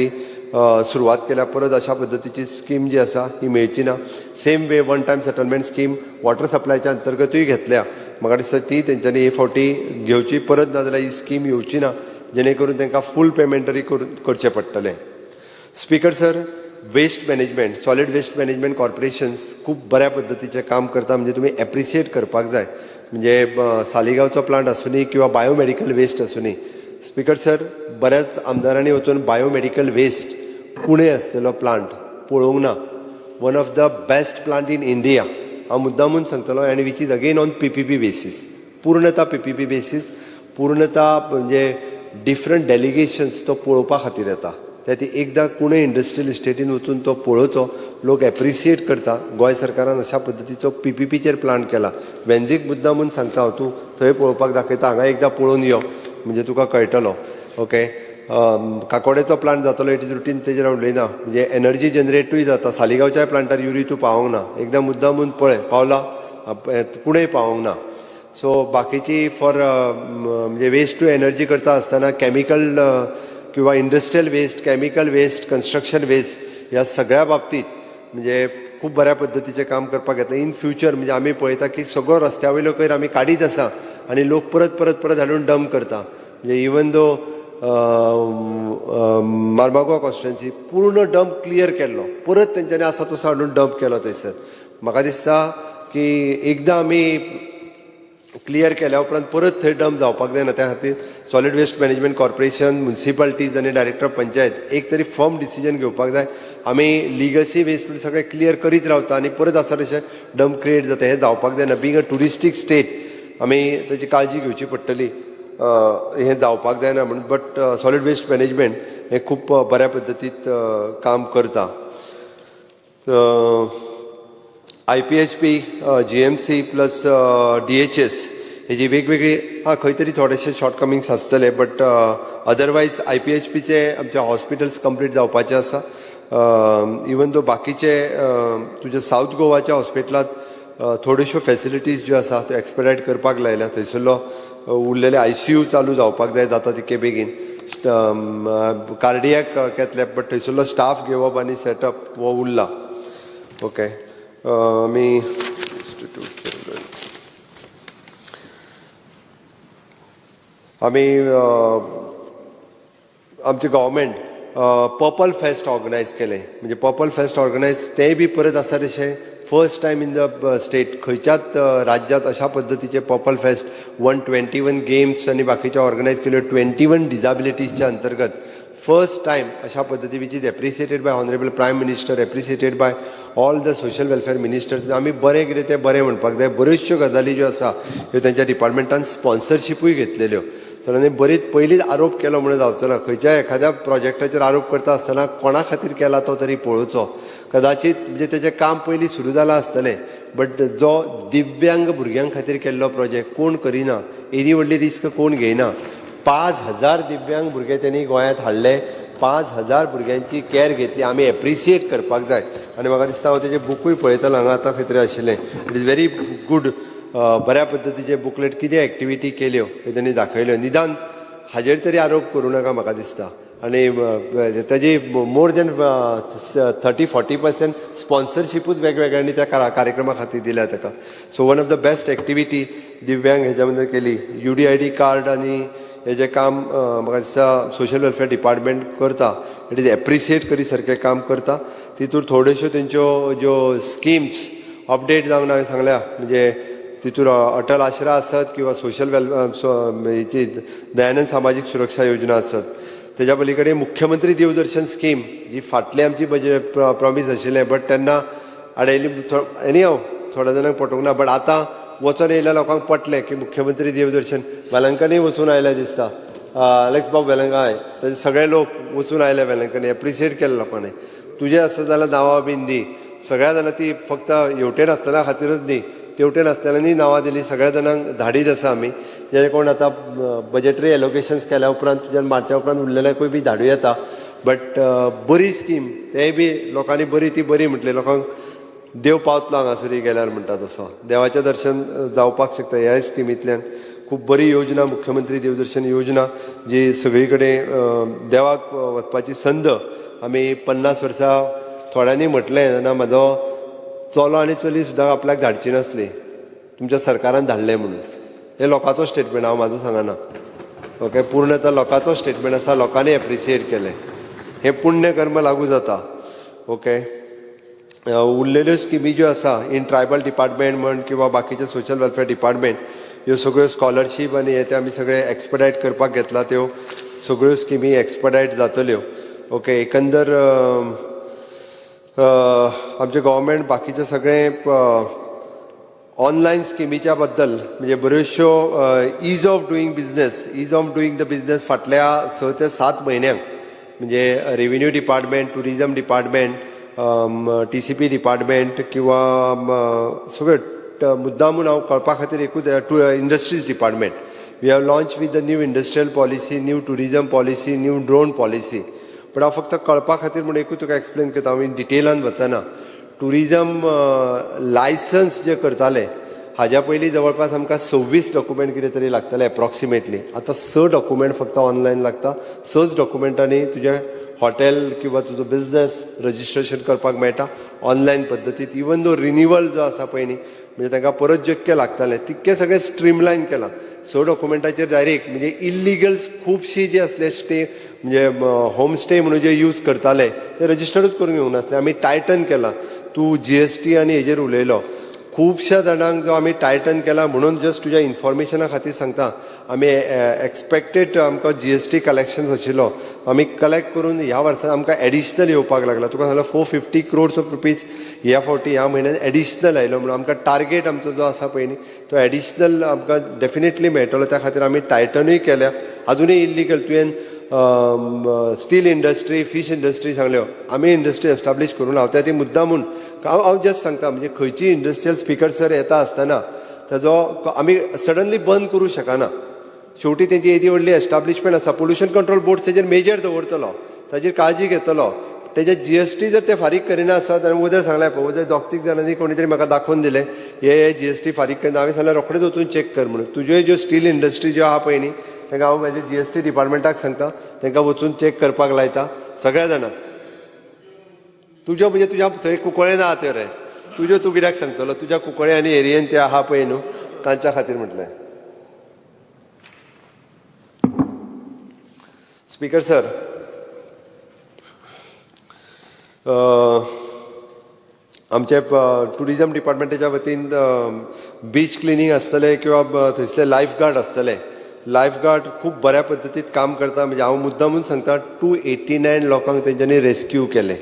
[SPEAKER 1] सुरवात केल्या. परत अशा पद्दतीची स्कीम जी आसा ही मेळची ना. Same way 1 time settlement scheme water सप्लायच्या अंतर्गतूय घेतल्या. म्हाका दिसता ती तेंच्यांनी हे फावटी घेवची. परत ना जाल्यार ही स्कीम येवची ना जेणे करून तांकां फूल पेमेंट तरी करचें पडटलें. Speaker sir, waste management, solid waste management corporations खूब बऱ्या पद्दतीचें काम करता. म्हणजे तुमी एप्रिशिएट करपाक जाय. म्हणजे सालिगांवचो प्लांट आसूनी किंवा बायोमेडिकल वेस्ट आसूनी. स्पीकर सर, बऱ्याच आमदारांनी वचून बायोमेडिकल वेस्ट पुणे आसलेलो प्लांट पळोवंक ना. One of the best plant in India हांव मुद्दामून सांगतलो. आनी which is again on PPP basis, पूर्णता PPP बेसीस, पूर्णता म्हणजे डिफरंट डेलिगेशन्स तो पळोवपा खातीर येता. त्या ती एकदां कुणय इंडस्ट्रियल इस्टेटीन वचून तो पळोवचो. लोक एप्रिशिएट करता. गोंय सरकारान अशा पद्दतीचो PPPचेर प्लान केला. वेंजीक मुद्दामून सांगता हांव, तूं थंय पळोवपाक दाखयता, हांगा एकदां पळोवन यो म्हणजे तुका कळटलो. ओके, काकोडेचो प्लांट जातलो इट इज रुटीन, तेजेर हांव उलयना. म्हणजे एनर्जी जनरेटूय जाता. सालिगांवच्या प्लांटार युरी तूं पावोंक ना. एकदां मुद्दामून पळय, पावला कुणय पावोंक ना. सो बाकीची फॉर म्हणजे वेस्ट टू एनर्जी करता आसतना केमिकल किंवा industrial waste, chemical waste, construction waste ह्या सगळ्या बाबतीत म्हणजे खूप बऱ्या पद्धतीचे काम करपाक येता. इन फ्युचर म्हणजे आमी पळयता की सगळो रस्त्या वयलो कोयर आमी काडीत आसा आनी लोक परत परत परत हाडून डंप करता. म्हणजे इवन दो मार्मागोवा कॉन्स्टिट्युएन्सी पूर्ण डंप क्लियर केल्लो, परत तेंच्यांनी आसा तसो हाडून डंप केलो थंयसर. म्हाका दिसता की एकदां आमी क्लियर केल्या उपरांत परत थंय डंप जावपाक जायना. त्या खातीर सॉलिड वेस्ट मॅनेजमेंट कॉर्पोरेशन, म्युन्सिपालिटीज आनी डायरेक्टर ऑफ पंचायत एक तरी फर्म डिसिजन घेवपाक जाय. आमी लिगसी वेस्ट सगळें क्लियर करीत रावता आनी परत आसा तशें डंप क्रिएट जाता, हें जावपाक जायना. बींग अ टुरिस्टीक स्टेट आमी ताची काळजी घेवची पडटली, हें जावपाक जायना म्हणून. बट सॉलिड वेस्ट मॅनेजमेंट हें खूब बऱ्या पद्दतीत काम करता. IPHP, GMC प्लस DHS हेजी वेगवेगळी खंय तरी थोडेशे शॉर्टकमिंग्स आसतले, बट अदरवायज IPHPचे आमचे हॉस्पिटल्स कंप्लीट जावपाचे आसा. इवन दो बाकीचे तुज्या सावथ गोवाच्या हॉस्पिटलांत थोड्योश्यो फॅसिलिटीज ज्यो आसा त्यो एक्सपेडायट करपाक लायल्या. थंयसरलो उरलेले ICU चालू जावपाक जाय जाता तितके बेगीन. कार्डियक घेतले, बट थंयसरलो स्टाफ घेवप आनी सेटअप हो उरला. ओके, आमी आमचे गव्हर्मेंट पर्पल फेस्ट ऑर्गनायज केलें. म्हणजे पर्पल फेस्ट ऑर्गनायज तेंय बी परत आसा तशें first time in the state. खंयच्याच राज्यांत अशा पद्दतीचे पर्पल फेस्ट 121 गेम्स आनी बाकीचे ऑर्गनायज केल्यो 21 डिजाबिलिटीजच्या अंतर्गत फर्स्ट टायम अशा पद्दती which is appreciated by honourable prime minister, appreciated by all the social welfare ministers. आमी बरें कितें तें बरें म्हणपाक जाय. बऱ्योचश्यो गजाली ज्यो आसा ह्यो तेंच्या डिपार्टमेंटान स्पॉन्सरशीपूय घेतलेल्यो. तर बरीच पयलींच आरोप केलो म्हणून जावचो ना. खंयच्या एखाद्या प्रोजेक्टाचेर आरोप करता आसतना कोणा खातीर केला तो तरी पळोवचो. कदाचित म्हणजे तेजें काम पयलीं सुरू जालां आसतलें, बट जो दिव्यांग भुरग्यां खातीर केल्लो प्रोजेक्ट कोण करिना, एदी व्हडली रिस्क कोण घेयना. 5,000 दिव्यांग भुरगे त्यांनी गोंयांत हाडले. 5,000 भुरग्यांची कॅर घेतली. आमी एप्रिसिएट करपाक जाय. आनी म्हाका दिसता हांव तेजें बुकूय पळयतालो हांगा आतां खंय तरी आशिल्लें. It is very good. बऱ्या पद्दतीचे बुकलेट कितें एक्टिविटी केल्यो हे त्यांनी दाखयल्यो. निदान हाजेर तरी आरोप करूं नाका म्हाका दिसता. आनी तेजी मोर देन 30-40% स्पॉन्सरशीपूच वेगवेगळ्यांनी त्या कार्यक्रमा खातीर दिल्या ताका. So one of the best activity दिव्यांग हेच्या मध्ये केली. UDID कार्ड आनी हेजें काम म्हाका दिसता सोशल वेलफेअर डिपार्टमेंट करता. इट इज एप्रिसिएट करी सारकें काम करता. तितूर थोड्योश्यो तेंच्यो ज्यो स्किम्स अपडेट जावन हांवें सांगल्या, म्हणजे तितूर अटल आश्रा आसत किंवा सोशल हेची दयानंद सामाजीक सुरक्षा योजना आसत. तेज्या पलीकडे मुख्यमंत्री देवदर्शन स्कीम जी फाटली आमची बजेट प्रॉमिस आशिल्लें, बट तेन्ना आडयली. एनी हांव थोड्या जाणांक पटोवंक ना, बट आतां वचून येयल्या लोकांक पटलें की मुख्यमंत्री देवदर्शन. वेलंकनी वचून आयल्या दिसता. अलेक्स बाब वेलंका ते सगळे लोक वचून आयले वेलंकनी. एप्रिसिएट केलें लोकांनी. तुजें आसत जाल्यार नांवां बीन दी. सगळ्या जाणां ती फक्त हेवटेन आसतल्या खातीरच न्ही, तेवटेन आसतल्यांनी नांवां दिलीं. सगळ्या जाणांक धाडीत आसा आमी. जे कोण आतां बजेटरी एलोकेशन्स केल्या उपरांत तुज्यान मार्चा उपरांत उरलेल्याकूय बी धाडूं येता. बट बरी स्कीम, तेय बी लोकांनी ती बरी म्हटली. लोकांक देव पावतलो हांगासर गेल्यार म्हणटा तसो. देवाचें दर्शन जावपाक शकता ह्या स्किमींतल्यान. खूब बरी योजना मुख्यमंत्री देवदर्शन योजना, जी सगळी कडेन देवाक वचपाची संद. आमी 50 वर्सां थोड्यांनी म्हटलें जेन्ना म्हाजो चलो आनी चली सुद्दां आपल्याक धाडची नासली, तुमच्या सरकारान धाडलें म्हणून. हे लोकांचो स्टेटमेंट, हांव म्हाजो सांगना. ओके, पूर्णतः लोकांचो स्टेटमेंट आसा. लोकांनी एप्रिसिएट केलें. हें पुण्य कर्म लागू जाता. ओके, उरलेल्यो स्किमी ज्यो आसा इन ट्रायबल डिपार्टमेंट म्हण किंवा बाकीचे सोशल वेलफेअर डिपार्टमेंट, ह्यो सगळ्यो स्कॉलरशीप आनी हे ते आमी सगळे एक्सपेडायट करपाक घेतला. त्यो सगळ्यो स्किमी एक्सपेडायट जातल्यो. ओके, एकंदर आमचे गव्हर्मेंट बाकीचे सगळे ऑनलायन स्किमीच्या बद्दल म्हणजे बऱ्योचश्यो ease of doing the business फाटल्या 6 ते 7 म्हयन्यांक म्हणजे revenue department, tourism department, TCP department किंवा सगळे मुद्दामून हांव कळपा खातीर एकूच industries department. We have launch with the new industrial policy, new tourism policy, new drone policy. पण हांव फक्त कळपा खातीर म्हणून एकूच तुका एक्सप्लेन करता. हांव डिटेलान वचना. टुरिझम लायसन्स जे करताले हाज्या पयलीं जवळपास आमकां 26 डॉक्युमेंट कितें तरी लागताले एप्रॉक्सिमेटली. आतां 6 डॉक्युमेंट फक्त ऑनलायन लागता. 6 डॉक्युमेंटांनी तुजें हॉटेल किंवा तुजो बिझनेस रजिस्ट्रेशन करपाक मेळटा ऑनलायन पद्दतीत. इवन दो रिन्यूवल जो आसा पळय न्ही, म्हणजे तांकां परत जितकें लागतालें तितकें सगळें स्ट्रीमलायन केलां. 6 डॉक्युमेंटाचेर डायरेक्ट म्हणजे इल्लिगल्स खुबशी जे असले स्टे म्हणजे होम स्टे म्हणून जे यूज करताले ते रजिस्टरूच करून घेवंक नासले. आमी टायटन केलां. तूं GST आनी हेजेर उलयलो. खुबश्या जाणांक जो आमी टायटन केला म्हणून जस्ट तुज्या इन्फॉर्मेशना खातीर सांगता, आमी एक्सपेक्टेड आमकां GST कलेक्शन्स आशिल्लो आमी कलेक्ट करून ह्या वर्सा आमकां एडिशनल येवपाक लागला. तुका सांगला 450 crores ऑफ रुपीज ह्या फावटी ह्या म्हयन्यान एडिशनल आयलो म्हणून आमकां टार्गेट आमचो जो आसा पळय न्ही तो एडिशनल आमकां डेफिनेटली मेळटलो. त्या खातीर आमी टायटनूय केल्या. अजुनूय इल्लिगल तुवें स्टील इंडस्ट्री, फिश इंडस्ट्री सांगल्यो. आमी इंडस्ट्री एस्टाब्लीश करून हांव ती मुद्दामून हांव जस्ट सांगता म्हणजे खंयची इंडस्ट्रियल स्पिकर सर येता आसतना ताजो आमी सडनली बंद करूं शकना. शेवटी तेजी येदी व्हडली एस्टाब्लिशमेंट आसा. पोल्युशन कंट्रोल बोर्ड तेजेर मेजर दवरतलो, ताजेर काळजी घेतलो. तेजे GST जर ते फारीक करिना आसत आनी उदय सांगल्यार पळय उदय 2-3 जाणांनी कोणी तरी म्हाका दाखोवन दिले हे GST फारीक करना. हांवें सांगल्यार रोखडेच वचून चॅक कर म्हणून. तुज्यो ज्यो स्टील इंडस्ट्री ज्यो आहा पळय न्ही तांकां हांव म्हाजे GST डिपार्टमेंटाक सांगता, तांकां वचून चॅक करपाक लायता सगळ्या जाणांक. तुज्यो म्हणजे तुज्या थंय कुंकळे ना त्यो रे, तुज्यो तूं कित्याक सांगतलो? तुज्या कुंकळे आनी एरियेन ते आहा पळय न्हू तांच्या खातीर म्हटलें. स्पीकर सर, आमचे टुरिजम डिपार्टमेंटाच्या वतीन बीच क्लिनींग आसतलें किंवा थंयसले लायफ गार्ड आसतले. लायफ गार्ड खूब बऱ्या पद्दतीत काम करता. म्हणजे हांव मुद्दामून सांगता 289 लोकांक तेंच्यांनी रेस्क्यू केले.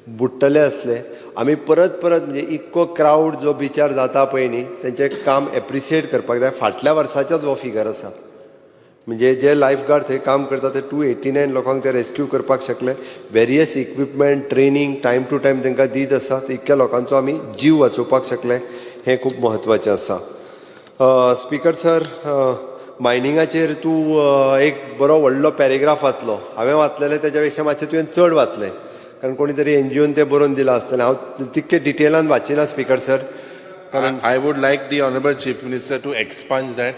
[SPEAKER 1] बुडटले असले. आमी परत म्हणजे इतको क्रावड जो बिचार जाता पळय न्ही तेंचें काम एप्रिशिएट करपाक जाय. फाटल्या वर्साचोच हो फिगर आसा. म्हणजे जे लायफ गार्ड थंय काम करता ते 289 लोकांक ते रेस्क्यू करपाक शकले. Various equipment, training time to time तांकां दीत आसा. इतक्या लोकांचो आमी जीव वाचोवपाक शकले. हें खूब म्हत्वाचें आसा. स्पीकर सर, मायनिंगाचेर तूं एक बरो व्हडलो पॅरेग्राफ वाचलो. हांवें वाचलेलें तेच्या पेक्षा मातशें तुवें चड वाचलें कारण कोणी तरी NGOन तें बरोवन दिलां आसतलें. हांव तितकें डिटेलान वाचिना स्पीकर सर. कारण
[SPEAKER 2] I would like the Honourable Chief Minister to expunge that.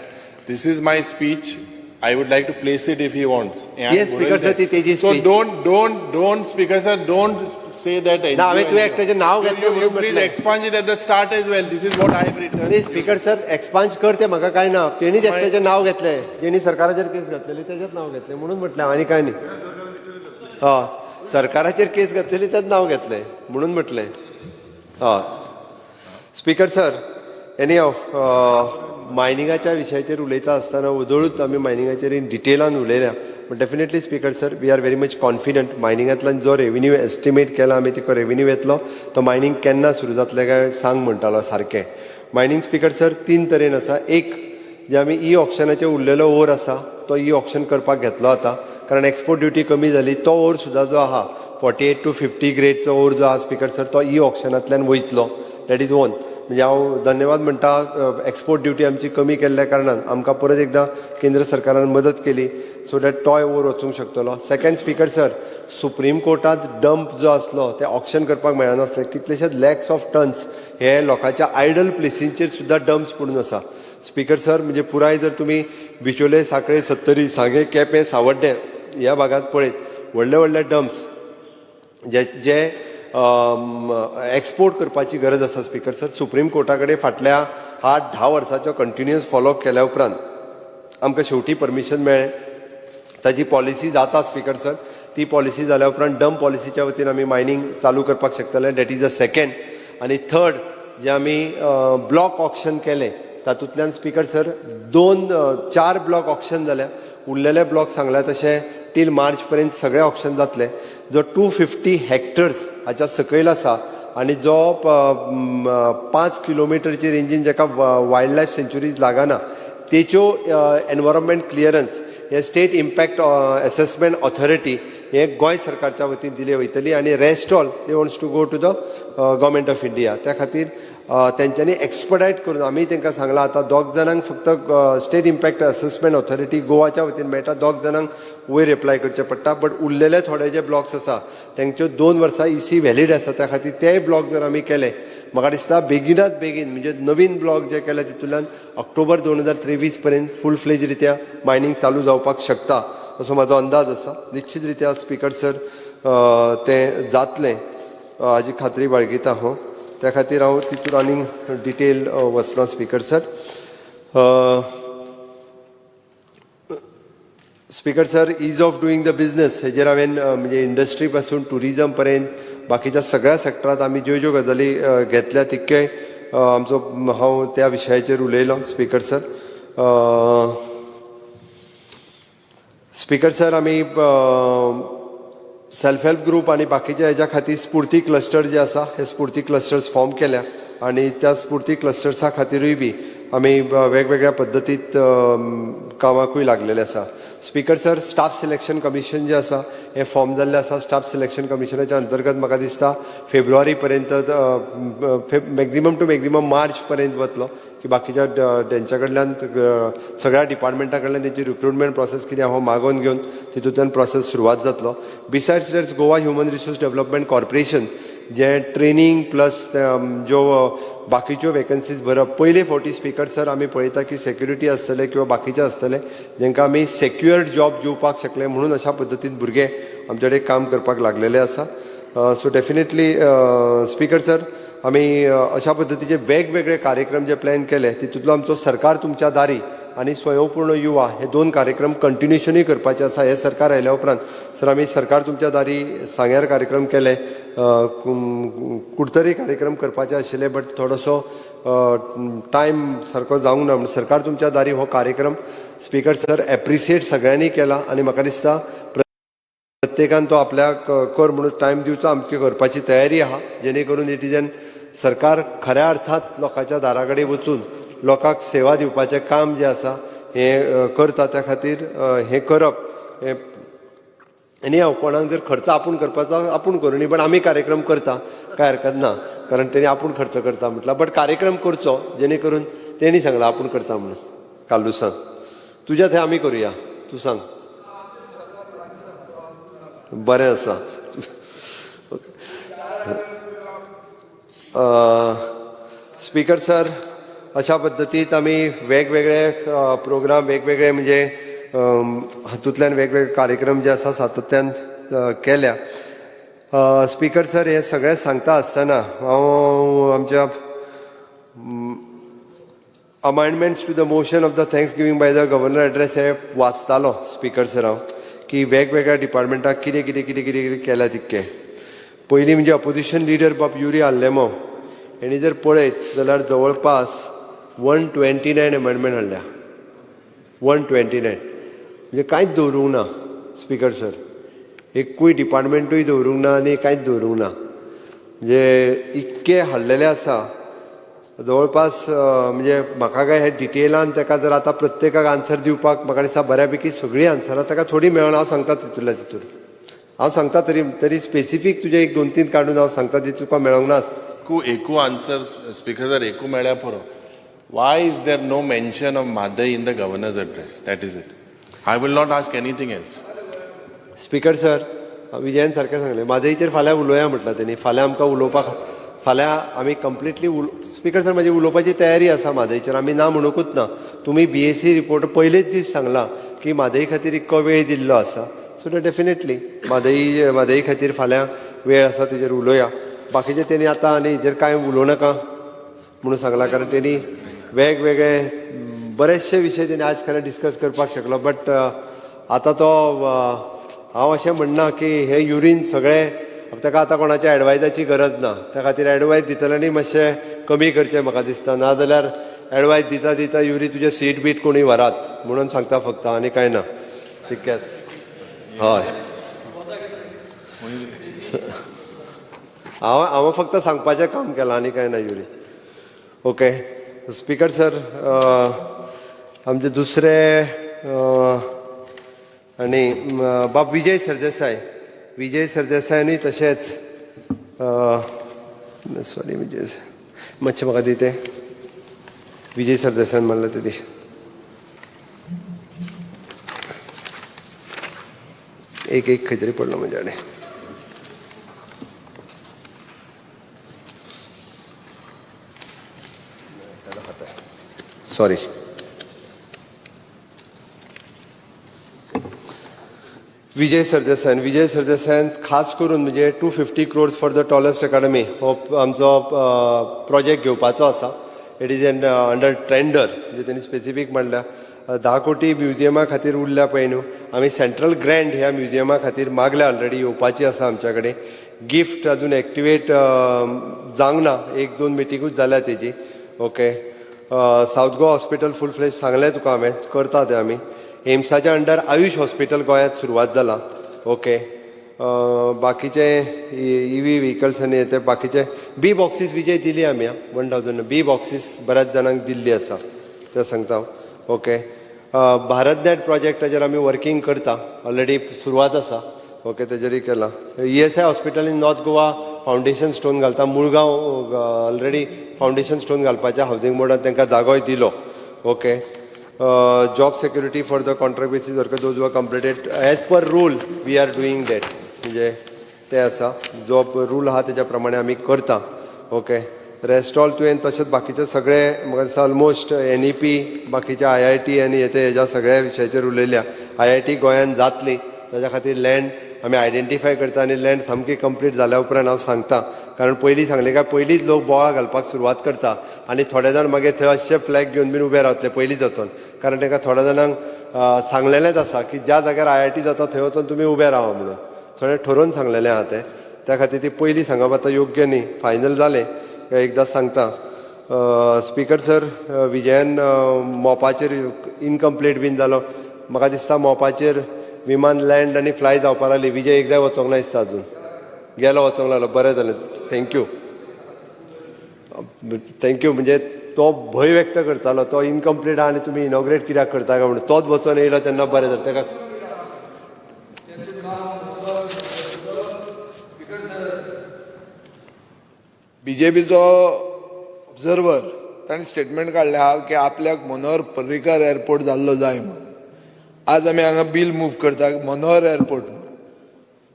[SPEAKER 2] This is my speech. I would like to place it if he wants.
[SPEAKER 1] Yes, Speaker sir, ती तेजी
[SPEAKER 2] So
[SPEAKER 1] speech.
[SPEAKER 2] don't, Speaker sir, don't say that.
[SPEAKER 1] ना हांवें तुवें एकट्याचें नांव घेतलें
[SPEAKER 2] You
[SPEAKER 1] म्हणून
[SPEAKER 2] please
[SPEAKER 1] म्हटलें.
[SPEAKER 2] expunge it at the start as well. This is what I have written.
[SPEAKER 1] नाही स्पीकर सर, एक्सपांज कर तें म्हाका कांय ना. तेणीच एकट्याचें नांव घेतलें. जेणी सरकाराचेर केस घातलेली तेजेंच नांव घेतलें म्हणून म्हटलें, आनी कांय न्ही. हय, सरकाराचेर केस घातलेली तेच नांव घेतलें म्हणून म्हटलें. हय स्पीकर सर, एनी हांव मायनिंगाच्या विशयाचेर उलयता आसतना उदळूच आमी मायनिंगाचेर इन डिटेलान उलयल्या. But definitely speaker sir, we are very much confident. मायनिंगांतल्यान जो रेव्हेन्यू एस्टिमेट केला आमी तिका रेव्हेन्यू येतलो तो मायनिंग केन्ना सुरू जातलें काय सांग म्हणटालो सारकें. मायनिंग स्पीकर सर 3 तरेन आसा. एक जे आमी ई ऑक्शनाचेर उरलेलो ओर आसा तो ई ऑक्शन करपाक घेतलो आतां कारण एक्सपोर्ट ड्युटी कमी जाली. तो ओर सुद्दां जो आहा 48 to 50 ग्रेडचो ओर जो आहा स्पीकर सर तो ई ऑक्शनांतल्यान वयतलो. That is one. म्हणजे हांव धन्यवाद म्हणटा एक्सपोर्ट ड्युटी आमची कमी केल्ल्या कारणान आमकां परत एकदां केंद्र सरकारान मदत केली सो दॅट तोय ओर वचूंक शकतलो. सेकंड स्पीकर सर, सुप्रीम कोर्टांत डंप जो आसलो ते ऑक्शन करपाक मेळनासले. कितलेशेच लॅक्स ऑफ टन्स हे लोकांच्या आयडल प्लेसींचेर सुद्दां डंप्स पडून आसा. स्पीकर सर, म्हणजे पुराय जर तुमी बिचोले, सांखळे, सत्तरी, सांगे, केपें, सावड्डे ह्या भागांत पळयत व्हडले व्हडले डंप्स जे एक्सपोर्ट करपाची गरज आसा स्पीकर सर. सुप्रीम कोर्टा कडेन फाटल्या 8-10 वर्सांचो कंटिन्युअस फॉलोअप केल्या उपरांत आमकां शेवटी परमिशन मेळ्ळें. ताजी पॉलिसी जाता स्पीकर सर. ती पॉलिसी जाल्या उपरांत डंप पॉलिसीच्या वतीन आमी मायनिंग चालू करपाक शकतले. That is the second. आनी थर्ड, जे आमी ब्लॉक ऑक्शन केलें तातूंतल्यान स्पीकर सर 4 ब्लॉक ऑक्शन जाल्या. उरलेले ब्लॉक सांगल्या तशें टील मार्च पर्यंत सगळे ऑक्शन जातले. जो 250 हेक्टर्स हाच्या सकयल आसा आनी जो 5 किलोमिटरची रेंजीन जाका वायल्ड लायफ सेंच्युरीज लागना तेच्यो एनवायरमेंट क्लियरन्स हे स्टेट इम्पॅक्ट असेसमेंट ऑथॉरिटी हे गोंय सरकारच्या वतीन दिले वयतली आनी rest all they wants to go to the government of India. त्या खातीर तेंच्यांनी एक्सपर्टायट करून आमी तांकां सांगलां आतां 2 जाणांक फक्त स्टेट इम्पॅक्ट असेसमेंट ऑथॉरिटी गोवाच्या वतीन मेळटा. 2 जाणांक वयर एप्लाय करचें पडटा. बट उरलेले थोडे जे ब्लॉक्स आसा तांच्यो 2 वर्सां EC व्हॅलीड आसा. त्या खातीर तेय ब्लॉक जर आमी केले म्हाका दिसता बेगिनात बेगीन म्हणजे नवीन ब्लॉक जे केल्या तितूंतल्यान ऑक्टोबर 2023 पर्यंत फूल फ्लेज रित्या मायनिंग चालू जावपाक शकता असो म्हाजो अंदाज आसा. निश्चित रित्या स्पीकर सर तें जातलें हाजी खात्री बाळगिता हांव. त्या खातीर हांव तितून आनीक डिटेल वचना speaker sir. Speaker sir, ease of doing the business हेजेर हांवें म्हणजे इंडस्ट्री पासून टुरिजम पर्यंत बाकीच्या सगळ्या सेक्टरांत आमी ज्यो ज्यो गजाली घेतल्या तितके आमचो हांव त्या विशयाचेर उलयलो स्पीकर सर. स्पीकर सर, आमी सेल्फ हेल्प ग्रुप आनी बाकीच्या हेच्या खातीर स्फूर्ती क्लस्टर जे आसा हे स्फूर्ती क्लस्टर्स फॉर्म केल्या आनी त्या स्फूर्ती क्लस्टर्सा खातीरूय बी आमी वेगवेगळ्या पद्दतीत कामाकूय लागलेले आसा. Speaker sir, staff selection commission जे आसा हे फॉर्म जाल्ले आसा. स्टाफ सिलेक्शन कमिशनाच्या अंतर्गत म्हाका दिसता फेब्रुवारी पर्यंत मॅक्झिमम टू मॅक्झिमम मार्च पर्यंत वतलो की बाकीच्या तेंच्या कडल्यान सगळ्या डिपार्टमेंटा कडल्यान तेंची रिक्रुटमेंट प्रोसेस कितें हांव मागोवन घेवन तितूंतल्यान प्रोसेस सुरवात जातलो. Besides that's Goa human resource development corporation जे ट्रेनिंग प्लस ज्यो बाकीच्यो वेकन्सीज भरप. पयले फावटी स्पीकर सर आमी पळयता की सेक्युरिटी आसतले किंवा बाकीचे आसतले जेंकां आमी सेक्युअर्ड जॉब दिवपाक शकले म्हणून अशा पद्दतीन भुरगे आमचे कडेन काम करपाक लागलेले आसा. सो डेफिनेटली स्पीकर सर, आमी अशा पद्दतीचे वेगवेगळे कार्यक्रम जे प्लॅन केले तितूंतलो आमचो सरकार तुमच्या दारी आनी स्वयंपूर्ण युवा हे 2 कार्यक्रम कंटिन्युएशनूय करपाचे आसा. हे सरकार आयल्या उपरांत सर आमी सरकार तुमच्या दारी सांग्यार कार्यक्रम केले, कुडतरी कार्यक्रम करपाचे आशिल्ले बट थोडोसो टायम सारको जावंक ना म्हणून सरकार तुमच्या दारी हो कार्यक्रम स्पीकर सर एप्रिशिएट सगळ्यांनी केला आनी म्हाका दिसता प्रत्येकान तो आपल्याक कर म्हणून टायम दिवचो आमची करपाची तयारी आहा जेणे करून इट इज एन सरकार खऱ्या अर्थात लोकांच्या दारा कडेन वचून लोकांक सेवा दिवपाचें काम जे आसा हे करता. त्या खातीर हे करप हे आनी हांव कोणाक जर खर्च आपूण करपाचो आपूण करूं न्ही बट आमी कार्यक्रम करता कांय हरकत ना कारण तेणी आपूण खर्च करता म्हटला बट कार्यक्रम करचो जेणे करून तेणी सांगला आपूण करता म्हणून. कालू सांग तुज्या थंय आमी करुया, तूं सांग. बरें आसा. स्पीकर सर, अशा पद्दतीत आमी वेगवेगळे प्रोग्राम वेगवेगळे म्हणजे हातूंतल्यान वेगवेगळे कार्यक्रम जे आसा सातत्यान केल्या. स्पीकर सर, हे सगळें सांगता आसतना हांव आमच्या amendments to the motion of the thanksgiving by the governor address हे वाचतालो स्पीकर सर हांव की वेगवेगळ्या डिपार्टमेंटाक कितें कितें कितें कितें कितें केल्या तितकें. पयलीं म्हणजे अपोजिशन लिडर बाब युरी आल्लेमो हेणी जर पळयत जाल्यार जवळपास 129 अमेंडमेंट हाडल्या. 129 म्हणजे कांयच दवरूंक ना स्पीकर सर. एकूय डिपार्टमेंटूय दवरूंक ना आनी कांयच दवरूंक ना म्हणजे इतके हाडलेले आसा जवळपास म्हणजे म्हाका काय हे डिटेलान ताका जर आतां प्रत्येकाक आन्सर दिवपाक म्हाका दिसता बऱ्यापैकी सगळीं आन्सरां ताका थोडी मेळना. हांव सांगता तितूंतल्या तितून हांव सांगता तरी स्पेसिफीक तुजे 1-2-3 काडून हांव सांगता ती तुका मेळोंक ना.
[SPEAKER 2] एकू आन्सर स्पीकर सर एकू मेळ्ळ्या पुरो. Why is there no mention of Madai in the governor's address? That is it. I will not ask anything else.
[SPEAKER 1] Speaker sir, Vijayan सारकें सांगलें म्हादईचेर फाल्यां उलोवया म्हटलां तेणी. फाल्यां आमकां उलोवपाक फाल्यां आमी कंप्लिटली स्पीकर सर म्हाजी उलोवपाची तयारी आसा म्हादईचेर. आमी ना म्हणूंकूच ना. तुमी BSc रिपोर्ट पयलेच दीस सांगला की म्हादई खातीर इतको वेळ दिल्लो आसा. सो डेफिनेटली म्हादई खातीर फाल्यां वेळ आसा तेजेर उलोवया. बाकीचे तेणी आतां आनी हेजेर कांय उलोवं नाका म्हणून सांगला कारण तेणी वेगवेगळे बरेचशे विशय तेणी आज खरें डिस्कस करपाक शकलो. बट आतां तो हांव अशें म्हणना की हे युरीन सगळें ताका आतां कोणाच्या एडवायजाची गरज ना. त्या खातीर एडवायज दितल्यांनी मातशें कमी करचें म्हाका दिसता. नाजाल्यार एडवायज दिता दिता युरी तुजें सीट बीट कोणूय व्हरात म्हणून सांगता फक्त आनी कांय ना. तितकेंच. हय, हांव फक्त सांगपाचें काम केलां आनी कांय ना युरी. ओके स्पीकर सर, आमचे दुसरे आनी बाब विजय सरदेसायानूय तशेंच सॉरी विजय मातशें म्हाका दी तें विजय सरदेसायान मारलें तें दी. एक खंय तरी पडलो म्हज्या कडेन. सॉरी. विजय सरदेसायन खास करून म्हणजे 250 crores for the tallest academy हो आमचो प्रोजेक्ट घेवपाचो आसा. It is N under tender म्हणजे त्यांनी स्पेसिफीक म्हणल्या 10 कोटी म्युझियमा खातीर उरल्या पळय न्हू. आमी सेंट्रल ग्रँट ह्या म्युझियमा खातीर मागल्या ऑलरेडी, येवपाची आसा आमच्या कडेन. गिफ्ट अजून एक्टिवेट जावंक ना, 1-2 मिटिंगूच जाल्या तेजी. ओके. सावथ गोवा हॉस्पिटल फूल फ्लेज सांगलें तुका हांवें, करता तें आमी. एम्साच्या अंडर आयुष हॉस्पिटल गोंयांत सुरवात जाला. ओके. बाकीचे EV व्हेकल्स आनी ते बाकीचे बी बॉक्सीस विजय दिली आमी 1000 बी बॉक्सीस बऱ्याच जाणांक दिल्ली आसा ते सांगता हांव. ओके. भारत नेट प्रोजेक्टाचेर आमी वर्किंग करता, ऑलरेडी सुरवात आसा. ओके, तेजेरूय केला. ESI hospital in north Goa foundation stone घालता. मुळगांव ऑलरेडी फावंडेशन स्टोन घालपाच्या हावजिंग बोर्डान तांकां जागोय दिलो. Okay. Job security for the contract basis worker those were completed as per rule we are doing that. म्हणजे ते आसा, जो रूल आहा तेज्या प्रमाणे आमी करता. ओके. रेस्ट ऑल तुवें तशेंच बाकीचे सगळे म्हाका दिसता ऑलमोस्ट NEP बाकीचे IIT आनी हेज्या सगळ्या विशयाचेर उलयल्या. IIT गोंयांत जातली, ताज्या खातीर लँड आमी आयडेंटिफाय करता आनी लँड सामकी कंप्लीट जाल्या उपरांत हांव सांगता. कारण पयलीं सांगलें काय पयलींच लोक बोवाळ घालपाक सुरवात करता आनी थोडे जाण मागीर थंय अशे फ्लॅग घेवन बीन उबे रावतले पयलींच वचून. कारण तांकां थोड्या जाणांक सांगलेलेंच आसा की ज्या जाग्यार IIT जाता थंय वचून तुमी उबे रावा म्हणून. थोडें ठरोवन सांगलेलें आहा तें, त्या खातीर ती पयलीं सांगप आतां योग्य न्ही. फायनल जालें एकदां सांगता. स्पीकर सर, विजयान मोपाचेर इनकम्प्लीट बीन जालो. म्हाका दिसता मोपाचेर विमान लँड आनी फ्लाय जावपाक लागली. विजय एकदां वचोंक ना दिसता अजून, गेलो वचोंक लागलो. बरें जालें, थँक्यू. थँक्यू. म्हणजे तो भंय व्यक्त करतालो तो इनकम्प्लीट आहा आनी तुमी इनॉग्रेट कित्याक करता काय म्हणून. तोच वचोन येयलो तेन्ना बरें जालें. ताका
[SPEAKER 3] BJPचो ऑब्झर्वर ताणें स्टेटमेंट काडलें आहा की आपल्याक मनोहर पर्रीकर एअरपोर्ट जाल्लो जाय म्हणून. आज आमी हांगा बिल मूव करता मनोहर एअरपोर्ट म्हणून.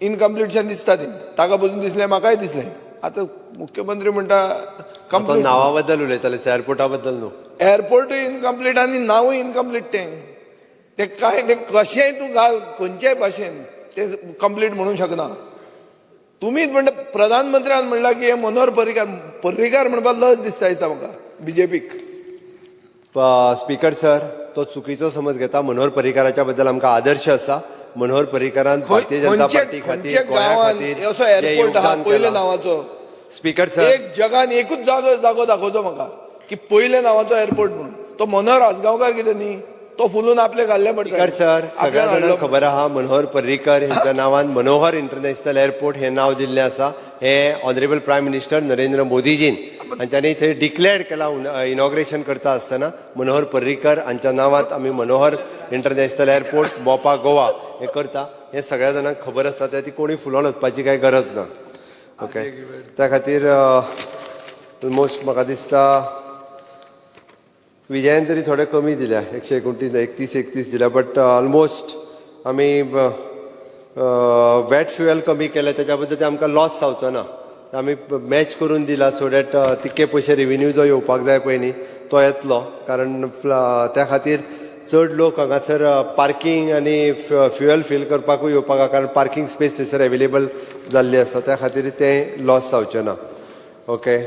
[SPEAKER 3] इनकम्प्लीटशन दिसता तें, ताका पसून दिसलें, म्हाकाय दिसलें. आतां मुख्यमंत्री म्हणटा
[SPEAKER 1] तो
[SPEAKER 3] कंप्लीट.
[SPEAKER 1] नांवा बद्दल उलयताले, एअरपोर्टा बद्दल न्हू.
[SPEAKER 3] एअरपोर्टूय इनकम्प्लीट आनी नांवूय इनकम्प्लीट तें काय तें कशेंय तूं घाल खंयच्याय भाशेन तें कंप्लीट म्हणूंक शकना. तुमीच म्हणटा प्रधानमंत्र्यान म्हणला की हे मनोहर पर्रीकार म्हणपाक लज दिसता म्हाका BJPक.
[SPEAKER 1] स्पीकर सर, तो चुकीचो समज घेता. मनोहर पर्रीकाराच्या बद्दल आमकां आदर्श आसा. मनोहर पर्रीकारान भारतीय जनता पार्टी खातीर गोंया खातीर
[SPEAKER 3] असो एअरपोर्ट आहा पयल्या नांवाचो.
[SPEAKER 1] स्पीकर सर,
[SPEAKER 3] एक जगान एकूच जागो दाखोवचो म्हाका की पयल्या नांवाचो एअरपोर्ट म्हणून. तो मनोहर आजगांवकार कितें न्ही, तो फुलून आपले घाल्ले पडटा.
[SPEAKER 1] स्पीकर सर, सगळ्या जाणांक खबर आहा मनोहर पर्रीकर हेच्या नांवान मनोहर इंटरनॅशनल एअरपोर्ट हे नांव दिल्लें आसा. हे ऑनरेबल प्रायम मिनिस्टर नरेंद्र मोदीजीन आनी तांणी थंय डिक्लेअर केला इनॉग्रेशन करता आसतना मनोहर पर्रीकर हांच्या नांवांत आमी मनोहर इंटरनॅशनल एअरपोर्ट मोपा गोवा हे करता. हे सगळ्या जाणांक खबर आसा, त्या ती कोणी फुलोवन वचपाची कांय गरज ना. ओके. त्या खातीर ऑलमोस्ट म्हाका दिसता विजयान तरी थोडे कमी दिल्या, 129, दिल्या. बट ऑलमोस्ट आमी वॅट फ्युएल कमी केले, त्याच्या बद्दल ते आमकां लॉस जावचो ना. आमी मॅच करून दिला सो दॅट तितके पयशे रेव्हेन्यू जो येवपाक जाय पळय न्ही तो येतलो. कारण त्या खातीर चड लोक हांगासर पार्किंग आनी फ्युएल फील करपाकूय येवपाक, कारण पार्किंग स्पेस थंयसर अवेलेबल जाल्ली आसा, त्या खातीर तें लॉस जावचें ना. ओके.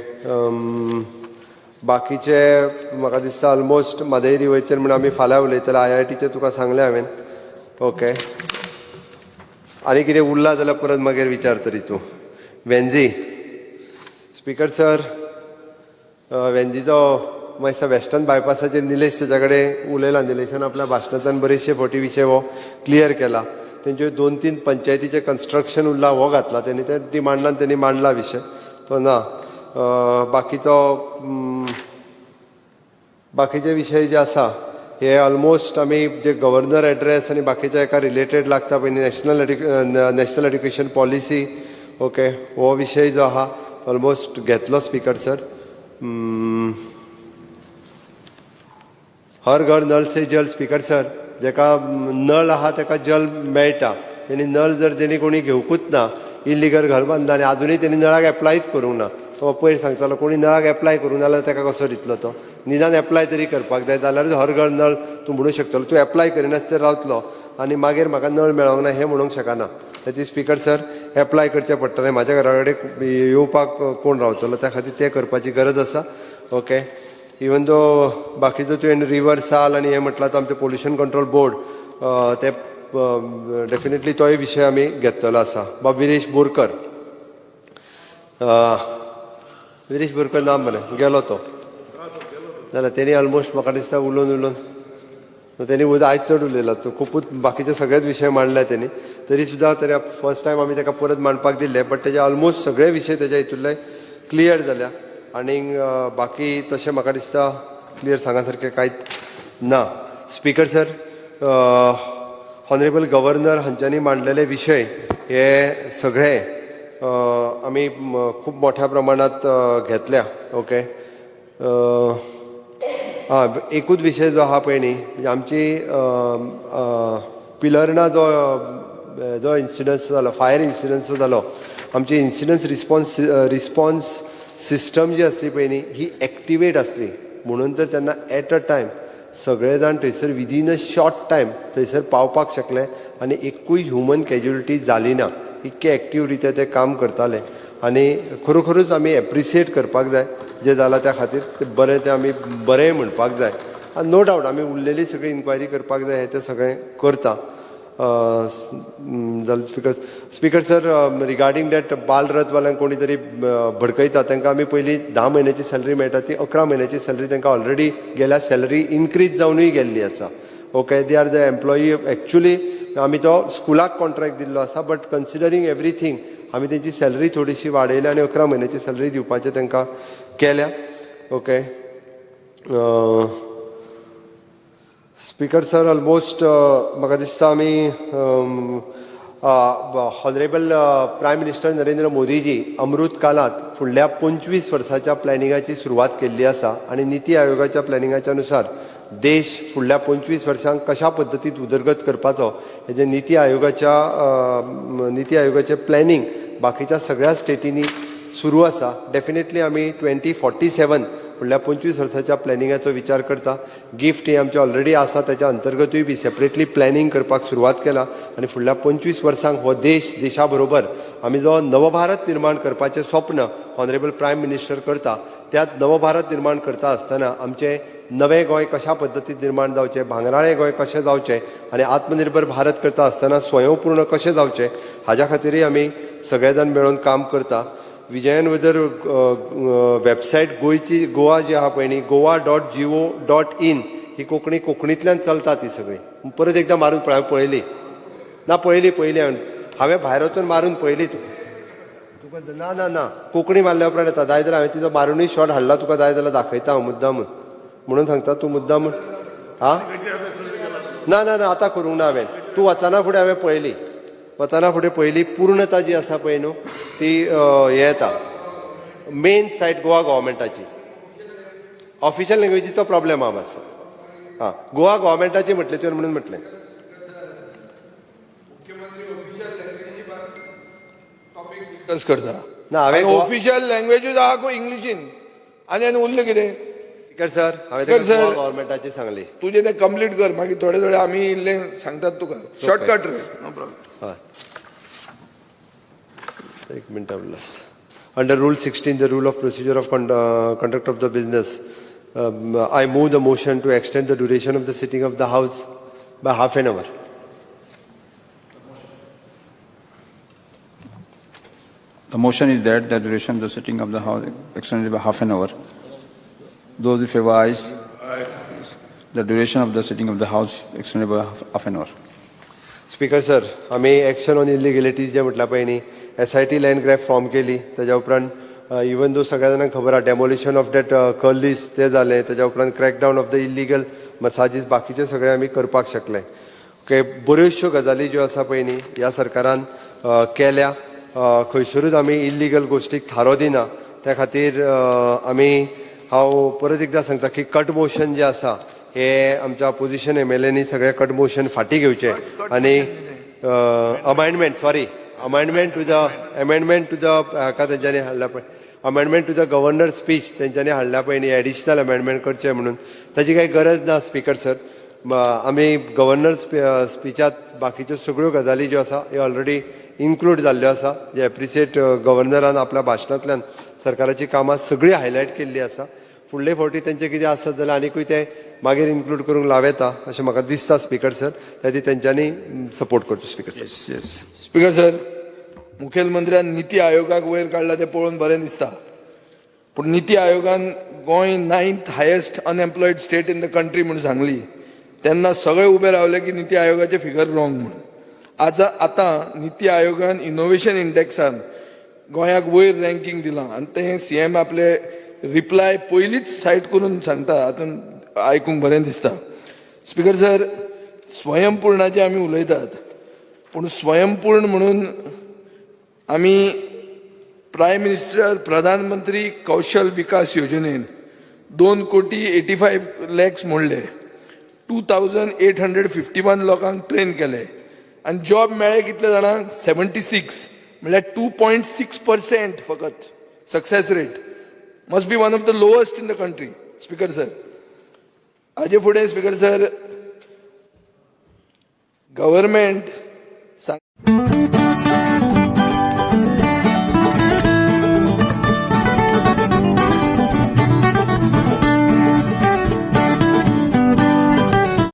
[SPEAKER 1] बाकीचे म्हाका दिसता ऑलमोस्ट म्हादय वयचेर म्हणून आमी फाल्यां उलयतले. IITचें तुका सांगलें हांवें. ओके. आनी कितें उरलां जाल्यार परत मागीर विचार तरी तूं. वेन्झी. स्पीकर सर, वेन्झीचो मातसो वेस्टर्न बायपासाचेर निलेश तेच्या कडेन उलयला. निलेशान आपल्या भाशणांतल्यान बरेचशे फावटी विशय हो क्लियर केला. तेंच्यो 2-3 पंचायतीचें कन्स्ट्रक्शन उरलां हो घातला तेणी. त्या डिमांडान तेणी मांडला विशय तो ना. बाकीचे विशय जे आसा हे ऑलमोस्ट आमी जे गव्हर्नर एड्रेस आनी बाकीच्या एका रिलेटेड लागता पळय नॅशनल एड्युकेशन पॉलिसी. ओके. हो विशय जो आहा ऑलमोस्ट घेतलो स्पीकर सर. हर घर नल से जल. स्पीकर सर, जेका नळ आहा ताका जल मेळटा. तेणी नळ जर तेणी कोणी घेवकूच ना, इल्लिगल घर बांदला आनी आजुनूय तेणी नळाक एप्लायच करूंक ना. तो पयर सांगतालो कोणी नळाक एप्लाय करूंक ना जाल्यार ताका कसो दितलो तो. निदान एप्लाय तरी करपाक जाय, जाल्यारूच हर घर नळ तूं म्हणूंक शकतलो. तूं एप्लाय करिनासतना रावतलो आनी मागीर म्हाका नळ मेळोंक ना हें म्हणूंक शकना. त्याची स्पीकर सर एप्लाय करचें पडटलें. म्हाज्या घरा कडेन येवपाक कोण रावतलो त्या खातीर तें करपाची गरज आसा. ओके, इवन दो बाकीचो तुवें रिवर्साल आनी हें म्हटलां तो आमचो पोल्युशन कंट्रोल बोर्ड ते डेफिनेटली तोय विशय आमी घेतलेलो आसा. बाब विरेश बोरकर, विरेश बोरकर ना मरे गेलो तो जाल्यार तेणी ऑलमोस्ट म्हाका दिसता उलोवन तेणी आयज चड उलयला. तो खुपूच बाकीचे सगळेच विशय मांडले तेणी, तरी सुद्दां तरी फर्स्ट टायम आमी ताका परत मांडपाक दिल्ले, बट तेजे ऑलमोस्ट सगळे विशय तेज्या हितूंतले क्लियर जाल्या. आनी बाकी तशें म्हाका दिसता क्लियर सांगा सारकें कांयच ना. स्पीकर सर, ऑनरेबल गव्हर्नर हांच्यांनी मांडलेले विशय हे सगळे आमी खूब मोठ्या प्रमाणात घेतल्या. ओके, एकूच विशय जो आहा पळय न्ही, म्हणजे आमची पिलर्ना जो इन्सिडन्स जालो, फायर इन्सिडन्स जो जालो, आमची इन्सिडन्स रिस्पॉन्स सिस्टम जी असली पळय न्ही ही एक्टिवेट असली, म्हणून तर तेन्ना एट अ टायम सगळे जाण थंयसर विदीन अ शॉर्ट टायम थंयसर पावपाक शकले आनी एकूय ह्युमन कॅज्युलिटी जाली ना. इतके एक्टीव रित्या ते काम करताले आनी खरोखरूच आमी एप्रिसिएट करपाक जाय जे जाला त्या खातीर. ते बरें ते आमी बरें म्हणपाक जाय. नो डावट आमी उरलेली सगळी इन्क्वायरी करपाक जाय, हें तें सगळें करता. जाल्यार स्पीकर सर, रिगार्डींग दॅट बाल रथवाल्यांक कोणी तरी भडकयता तांकां आमी पयलीं 10 म्हयन्याची सॅलरी मेळटा ती 11 म्हयन्याची सॅलरी तांकां ऑलरेडी गेल्या सॅलरी इन्क्रीज जावनूय गेल्ली आसा. Okay, they are the employee. Actually आमी तो स्कुलाक कॉन्ट्रॅक्ट दिल्लो आसा, बट कन्सिडरींग एवरीथींग आमी तेंची सॅलरी थोडीशी वाडयल्या आनी 11 म्हयन्याची सॅलरी दिवपाचें तांकां केल्या. ओके, स्पीकर सर, ऑलमोस्ट म्हाका दिसता आमी honourable prime minister Narendra Modiji अमृत कालांत फुडल्या 25 वर्साच्या प्लॅनिंगाची सुरवात केल्ली आसा आनी निती आयोगाच्या प्लॅनिंगाच्या अनुसार देश फुडल्या 25 वर्सांक कशा पद्दतीत उदरगत करपाचो हेजे निती आयोगाचें प्लॅनिंग बाकीच्या सगळ्या स्टेटींनी सुरू आसा. डेफिनेटली आमी 2047 फुडल्या 25 वर्साच्या प्लॅनिंगाचो विचार करता. गिफ्ट ही आमची ऑलरेडी आसा, त्याच्या अंतर्गतूय बी सेपरेटली प्लॅनिंग करपाक सुरवात केला आनी फुडल्या 25 वर्सांक हो देशा बरोबर आमी जो नवभारत निर्माण करपाचें स्वप्न ऑनरेबल प्रायम मिनिस्टर करता, त्यात नवभारत निर्माण करता आसतना आमचें नवें गोंय कशा पद्दतीन निर्माण जावचें, भांगराळें गोंय कशें जावचें आनी आत्मनिर्भर भारत करता आसतना स्वयंपूर्ण कशें जावचें हाज्या खातीरय आमी सगळे जाण मेळून काम करता. विजयन वेदर वेबसायट गोंयची गोवा जी आहा पळय न्ही, goa.go.in ही कोंकणींतल्यान चलता ती सगळी. परत एकदां मारून पळयली ना, पळयली हांवें भायर वचून मारून पळयली. तुका ना कोंकणी मारल्या उपरांत येता. जाय जाल्यार हांवें तिजो मारूनय शॉट हाडला, तुका जाय जाल्यार दाखयता हांव मुद्दामून. म्हणून सांगता तूं मुद्दामून ना आतां करूंक ना हांवें. तूं वचना फुडें हांवें पळयली, वचना फुडें पळयली. पूर्णता जी आसा पळय न्हू ती हे येता मेन सायट गोवा गव्हर्मेंटाची. ऑफिशियल लँग्वेजीचो प्रॉब्लेम आहा मातसो. गोवा गव्हर्मेंटाची म्हटलें तुवें म्हणून म्हटलें.
[SPEAKER 3] डिस्कस करता
[SPEAKER 1] ना हांवें
[SPEAKER 3] ऑफिशियल लँग्वेजूच आहा गो इंग्लिशीन आनी उरलें कितें.
[SPEAKER 1] स्पीकर सर हांवें गोवा गव्हर्मेंटाची सांगली.
[SPEAKER 3] तुजें तें कंप्लीट कर, मागीर थोडे आमी इल्लें सांगतात तुका. शॉर्टकट रे, नो प्रॉब्लेम.
[SPEAKER 1] हय, एक minute उरलास. Under Rule 16, the rule of procedure of conduct of the business, I move the motion to extend the duration of the sitting of the House by half an hour.
[SPEAKER 4] The motion is that the duration of the sitting of the House extended by half an hour. Those in favor, ayes. The duration of the sitting of the House extended by half an hour.
[SPEAKER 1] Speaker sir, आम्ही ॲक्शन ऑन इलिगॅलिटीज जे म्हटल्या पळय न्ही, SIT लँड ग्रॅब फॉर्म केली. ताच्या उपरांत इवन दो सगळ्या जाणांक खबर आहा डेमोलिशन ऑफ दॅट कर्लीस ते जालें. ताच्या उपरांत क्रॅकडावन ऑफ द इलिगल मसाजीस बाकीचे सगळे आमी करपाक शकले. ओके, बऱ्योचश्यो गजाली ज्यो आसा पळय न्ही ह्या सरकारान केल्या. खंयसरूच आमी इल्लिगल गोश्टीक थारो दिना. त्या खातीर हांव परत एकदां सांगता की कट मोशन जे आसा हे आमच्या अपोजिशन MLAंनी सगळे कट मोशन फाटीं घेवचे आनी अमेंडमेंट टू द हाका तेंच्यांनी हाडला पळय amendment to the governor speech तेंच्यांनी हाडल्या पळय न्ही एडिशनल अमेंडमेंट करचें म्हणून ताची काही गरज ना स्पीकर सर. आमी गव्हर्नर स्पिचात बाकीच्यो सगळ्यो गजाली ज्यो आसा ह्यो ऑलरेडी इन्क्लूड जाल्ल्यो आसा. जे एप्रिसिएट गव्हर्नरान आपल्या भाशणांतल्यान सरकाराची कामां सगळीं हायलायट केल्लीं आसा. फुडले फावटी तेंचें कितें आसत जाल्यार आनीकूय ते मागीर इन्क्लूड करूंक लावेता अशें म्हाका दिसता स्पीकर सर. ताची तेंच्यांनी सपोर्ट करचो speaker sir.
[SPEAKER 4] Yes, yes.
[SPEAKER 3] Speaker sir, मुखेलमंत्र्यान निती आयोगाक वयर काडला तें पळोवन बरें दिसता. पूण निती आयोगान Goa 9th highest unemployed state in the country म्हणून सांगली तेन्ना सगळे उबे रावले की निती आयोगाचे फिगर रॉंग म्हणून. आतां निती आयोगान इनोव्हेशन इंडेक्सान गोंयाक वयर रँकींग दिलां आनी तें सीएम आपले रिप्लाय पयलींच सायट करून सांगता. हातून आयकूंक बरें दिसता. स्पीकर सर, स्वयंपूर्णाचे आमी उलयतात पूण स्वयंपूर्ण म्हणून आमी प्रायम मिनिस्टर प्रधानमंत्री कौशल विकास योजनेन 2,85,00,000 मोडले. 2,851 लोकांक ट्रेन केले आनी जॉब मेळ्ळे कितले जाणांक 76 म्हणल्यार 2.6% फकत success rate. Must be one of the lowest in the country. Speaker sir, हाजे फुडें स्पीकर सर गव्हर्मेंट